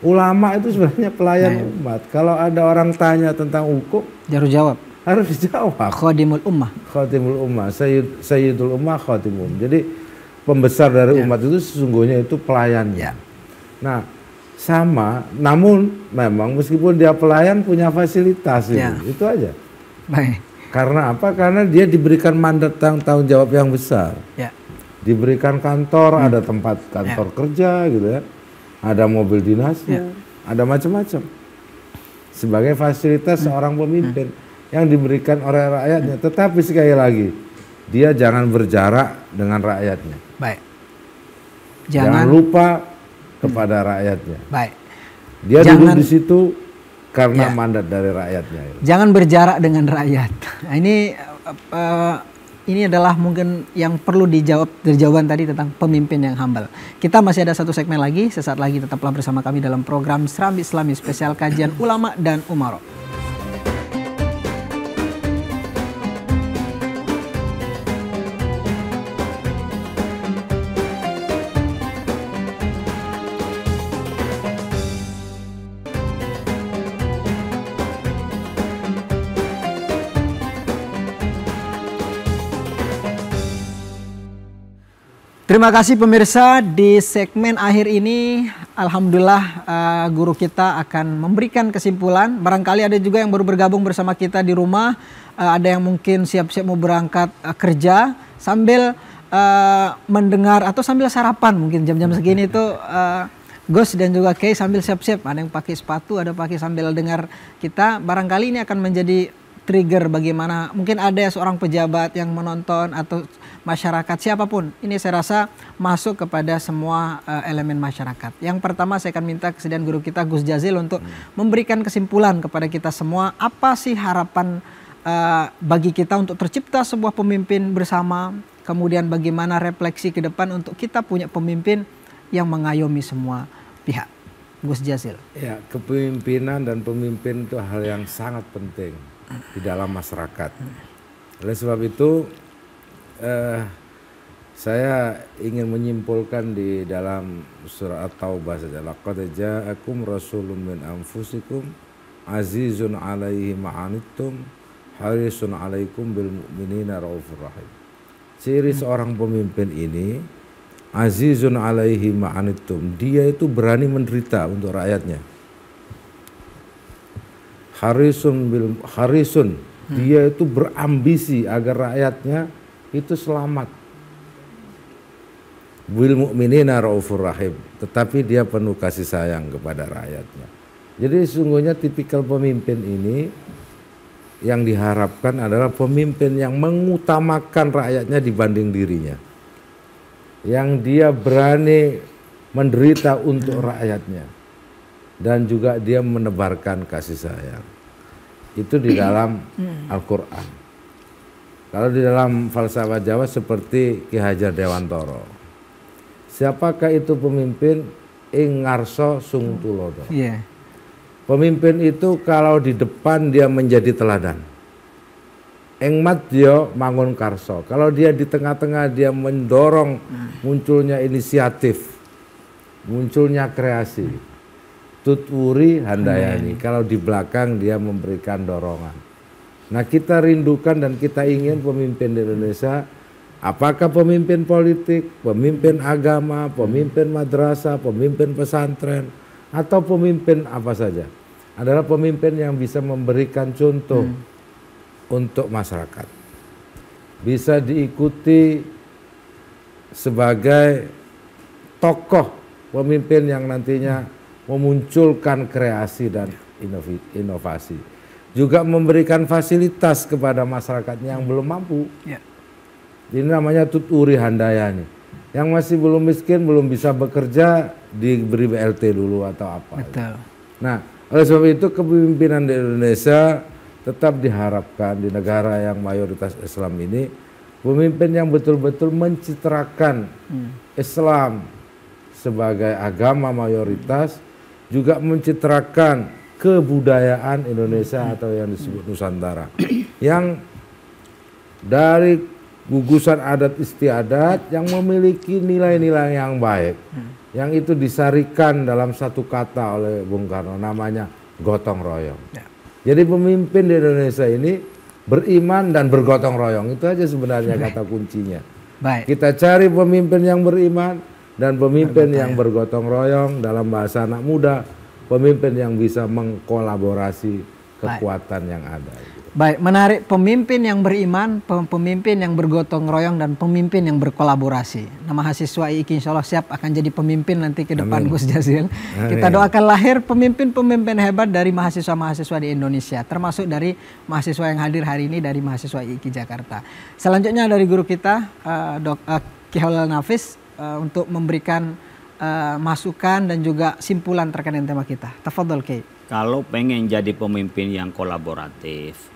Ulama itu sebenarnya pelayan umat. Kalau ada orang tanya tentang hukum, harus jawab. Harus dijawab. Khadimul ummah. Khadimul ummah, Sayyidul ummah khadimum. Jadi pembesar dari umat itu sesungguhnya itu pelayannya. Nah, sama, namun memang meskipun dia pelayan punya fasilitas itu aja. Baik. Karena apa? Karena dia diberikan mandat tanggung jawab yang besar. Diberikan kantor, ada tempat kantor kerja gitu ya. Ada mobil dinasnya, ada macam-macam. Sebagai fasilitas seorang pemimpin yang diberikan oleh rakyatnya. Tetapi sekali lagi, dia jangan berjarak dengan rakyatnya. Baik. Jangan lupa kepada rakyatnya. Baik. Dia duduk di situ karena mandat dari rakyatnya. Jangan berjarak dengan rakyat. Nah, ini adalah mungkin yang perlu dijawab dari jawaban tadi tentang pemimpin yang humble. Kita masih ada satu segmen lagi, sesaat lagi tetaplah bersama kami dalam program Serambi Islami spesial kajian ulama dan umaro. Terima kasih pemirsa, di segmen akhir ini alhamdulillah guru kita akan memberikan kesimpulan. Barangkali ada juga yang baru bergabung bersama kita di rumah, ada yang mungkin siap-siap mau berangkat kerja sambil mendengar atau sambil sarapan, mungkin jam-jam segini itu Gus dan juga Kay sambil siap-siap, ada yang pakai sepatu, ada pakai sambil dengar kita. Barangkali ini akan menjadi trigger bagaimana mungkin ada seorang pejabat yang menonton atau masyarakat siapapun. Ini saya rasa masuk kepada semua elemen masyarakat. Yang pertama saya akan minta kesediaan guru kita Gus Jazil untuk memberikan kesimpulan kepada kita semua. Apa sih harapan bagi kita untuk tercipta sebuah pemimpin bersama. Kemudian bagaimana refleksi ke depan untuk kita punya pemimpin yang mengayomi semua pihak. Gus Jazil. Ya, kepemimpinan dan pemimpin itu hal yang sangat penting di dalam masyarakat. Oleh sebab itu saya ingin menyimpulkan di dalam surah At-Taubah saja. Laqad ja'akum rasulun min anfusikum azizun 'alaihi ma'anittum harisun 'alaikum bil mu'minina raufur rahim. Ciri seorang pemimpin ini azizun 'alaihi ma'anittum. Dia itu berani menderita untuk rakyatnya. Harisun dia itu berambisi agar rakyatnya itu selamat. Bil mu'minina raufur rahim, tetapi dia penuh kasih sayang kepada rakyatnya. Jadi sesungguhnya tipikal pemimpin ini yang diharapkan adalah pemimpin yang mengutamakan rakyatnya dibanding dirinya. Yang dia berani menderita untuk rakyatnya dan juga dia menebarkan kasih sayang. Itu di dalam Al-Quran. Kalau di dalam falsafah Jawa seperti Ki Hajar Dewantoro. Siapakah itu pemimpin? Ing ngarso sung tulodo. Yeah. Pemimpin itu kalau di depan dia menjadi teladan. Ing madya mangun karso. Kalau dia di tengah-tengah dia mendorong munculnya inisiatif, munculnya kreasi. Tutwuri handayani. Kalau di belakang dia memberikan dorongan. Nah, kita rindukan dan kita ingin pemimpin di Indonesia. Apakah pemimpin politik, pemimpin agama, pemimpin madrasah, pemimpin pesantren, atau pemimpin apa saja, adalah pemimpin yang bisa memberikan contoh untuk masyarakat. Bisa diikuti sebagai tokoh pemimpin yang nantinya memunculkan kreasi dan inovasi. Juga memberikan fasilitas kepada masyarakatnya yang belum mampu. Yeah. Ini namanya tuturi handayani. Yang masih belum miskin, belum bisa bekerja, diberi BLT dulu atau apa. Betul. Nah, oleh sebab itu kepemimpinan di Indonesia tetap diharapkan di negara yang mayoritas Islam ini, pemimpin yang betul-betul mencitrakan Islam sebagai agama mayoritas, juga mencitrakan kebudayaan Indonesia atau yang disebut Nusantara. Yang dari gugusan adat istiadat yang memiliki nilai-nilai yang baik, yang itu disarikan dalam satu kata oleh Bung Karno, namanya gotong royong. Ya. Jadi pemimpin di Indonesia ini beriman dan bergotong royong, itu aja sebenarnya kata kuncinya. Baik. Kita cari pemimpin yang beriman dan pemimpin yang bergotong royong, dalam bahasa anak muda, pemimpin yang bisa mengkolaborasi kekuatan yang ada. Baik, menarik. Pemimpin yang beriman, pemimpin yang bergotong royong, dan pemimpin yang berkolaborasi. Nah, mahasiswa IIKI insya Allah siap akan jadi pemimpin nanti ke depan. Gus Jazil. Kita doakan lahir pemimpin-pemimpin hebat dari mahasiswa-mahasiswa di Indonesia, termasuk dari mahasiswa yang hadir hari ini dari mahasiswa IIKI Jakarta. Selanjutnya dari guru kita, Ki Haulil Nafis, untuk memberikan masukan dan juga simpulan terkait dengan tema kita. Tafadhol Ki. Kalau pengen jadi pemimpin yang kolaboratif,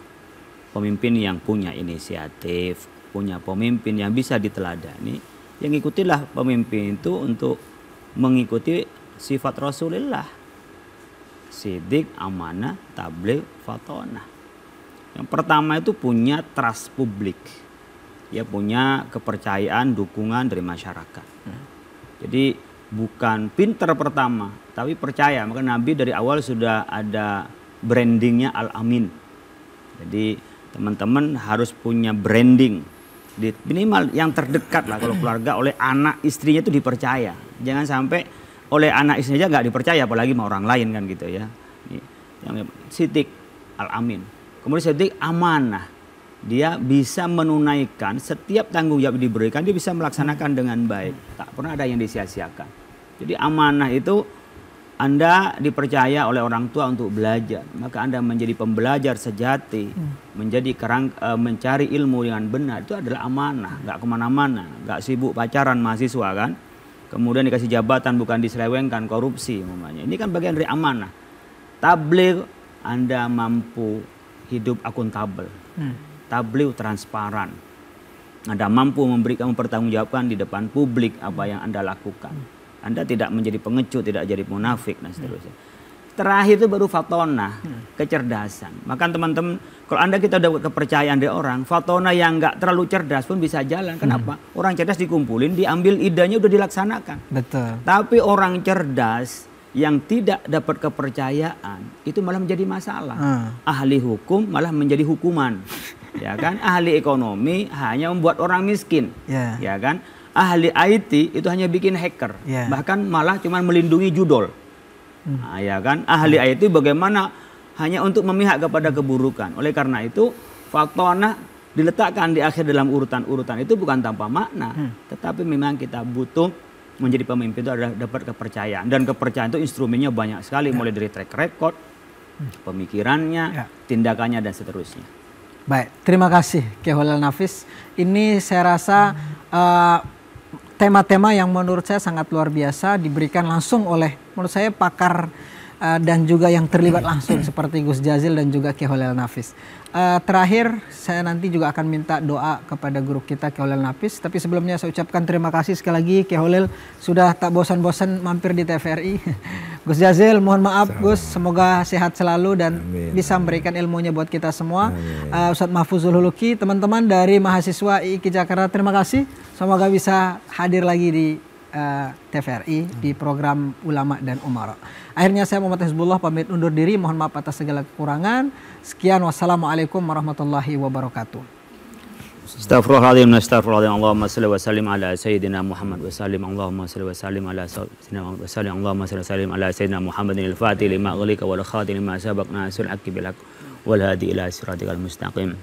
pemimpin yang punya inisiatif, punya pemimpin yang bisa diteladani, yang ikutilah pemimpin itu untuk mengikuti sifat Rasulullah. Sidik, amanah, tabligh, fatonah. Yang pertama itu punya trust publik. Ya, punya kepercayaan, dukungan dari masyarakat. Jadi bukan pinter pertama, tapi percaya. Maka Nabi dari awal sudah ada brandingnya Al-Amin. Jadi teman-teman harus punya branding, minimal yang terdekat lah kalau keluarga, oleh anak istrinya itu dipercaya. Jangan sampai oleh anak istrinya aja nggak dipercaya, apalagi sama orang lain kan gitu ya. Yang sidik Al-Amin. Kemudian sidik amanah. Dia bisa menunaikan setiap tanggung jawab diberikan, dia bisa melaksanakan dengan baik. Tak pernah ada yang disia-siakan. Jadi amanah itu Anda dipercaya oleh orang tua untuk belajar, maka Anda menjadi pembelajar sejati, menjadi mencari ilmu dengan benar, itu adalah amanah. Nggak kemana-mana, nggak sibuk pacaran mahasiswa kan. Kemudian dikasih jabatan bukan diselewengkan, korupsi umpamanya. Ini kan bagian dari amanah. Tabligh, Anda mampu hidup akuntabel. Tabligh transparan. Anda mampu mempertanggungjawabkan di depan publik apa yang Anda lakukan. Anda tidak menjadi pengecut, tidak jadi munafik dan seterusnya. Terakhir itu baru fatona, kecerdasan. Maka teman-teman, kalau Anda kita udah kepercayaan dari orang, fatona yang nggak terlalu cerdas pun bisa jalan. Kenapa? Orang cerdas dikumpulin, diambil idenya udah dilaksanakan. Betul. Tapi orang cerdas yang tidak dapat kepercayaan itu malah menjadi masalah. Ahli hukum malah menjadi hukuman. Ya kan? Ahli ekonomi hanya membuat orang miskin. Ya kan? Ahli IT itu hanya bikin hacker. Bahkan malah cuma melindungi judol. Nah, ya kan, ahli IT bagaimana hanya untuk memihak kepada keburukan. Oleh karena itu fatona diletakkan di akhir dalam urutan-urutan itu bukan tanpa makna, tetapi memang kita butuh menjadi pemimpin itu adalah dapat kepercayaan, dan kepercayaan itu instrumennya banyak sekali, mulai dari track record, pemikirannya, tindakannya dan seterusnya. Baik, terima kasih Kiai Holil Nafis. Ini saya rasa tema-tema yang menurut saya sangat luar biasa diberikan langsung oleh menurut saya pakar dan juga yang terlibat langsung seperti Gus Jazil dan juga Kiai Holil Nafis. Terakhir saya nanti juga akan minta doa kepada guru kita Kiai Holil Nafis, tapi sebelumnya saya ucapkan terima kasih sekali lagi Kiai Holil sudah tak bosan-bosan mampir di TVRI. Gus Jazil mohon maaf Gus, semoga sehat selalu dan bisa memberikan ilmunya buat kita semua. Ustadz Mahfuzul Huluki, teman-teman dari mahasiswa IIKI Jakarta, terima kasih. Semoga bisa hadir lagi di TVRI di program Ulama dan Umara. Akhirnya saya Muhammad Hizbullah pamit undur diri, mohon maaf atas segala kekurangan. Sekian, wassalamualaikum warahmatullahi wabarakatuh. Astagfirullahaladzim, astagfirullahaladzim. Allahumma salli wa sallim ala Sayyidina Muhammad wa sallim. Allahumma salli wa sallim ala Sayyidina Muhammad wa sallim. Allahumma salli wa sallim ala Sayyidina Muhammadin al-Fatih lima aghlika wal khatim lima sabaq nasul haqqi bil haqq wal hadi ila siratikal mustaqim.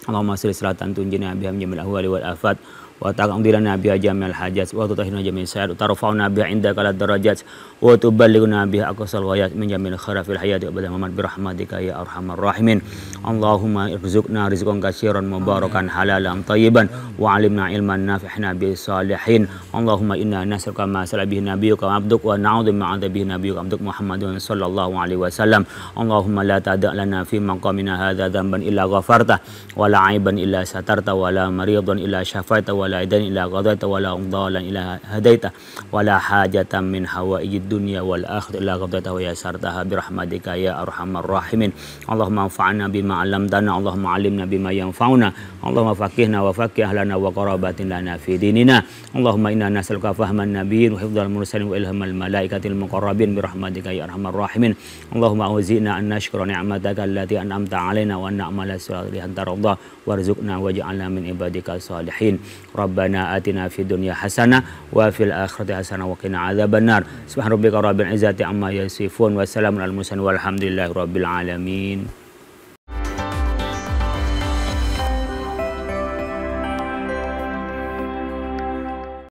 Allahumma salli salatan tunjina biha min jamil ahwali wal afat wa taqdirana biha jamil hajat wa tutahhirna jamil sayyi'at wa tarfa'una biha indaka lad darajat wa tuballighuna biha aqsal ghayat min jamil kharafil hayati wa badal Muhammad birahmatika ya arhamar rahimin. Allahumma irzuqna rizqan katsiran mubarakan halalan tayyiban wa 'allimna ilman nafi'an bi salihin. Allahumma inna nas'aluka ma sala bihi nabiyyuka wa abduk wa na'udzu ma'adza bihi nabiyyuka abduk Muhammadun sallallahu alaihi wasallam. Allahumma la tada' lana fi maqamina hadza dhanban illa ghafarta wa la 'aiban illa satarta wa la maridan illa syafaita wa la idan illa qadaita wa la dhalan illa hadaita wa la hajatan min hawaijid dunya wal akhirati illa qadaita wa yasartaha bi rahmatika ya arhamar rahimin. Allahumma anfa'na bima 'allamtana, Allahumma 'allimna bima yanfa'una, Allahumma faqihna wa faqih ahlana wa qarabatin lana fi dinina. Allahumma inna nas'aluka fahman nabiyyin wa hifdzal mursalin wa ilhamal malaikatil muqarrabin bi rahmatika ya arhamar rahimin. Allahumma awzi'na an nashkura ni'mataka allati an'amta 'alaina wa an na'mala salihan tarda warzuqna waj'alna min ibadika salihin. Rabbana atina fid dunya hasanah wa fil akhirati hasanah wa qina adzabannar. Subhana rabbika rabbil izzati amma yasifun wa salamun alal mursalin walhamdulillahi rabbil alamin.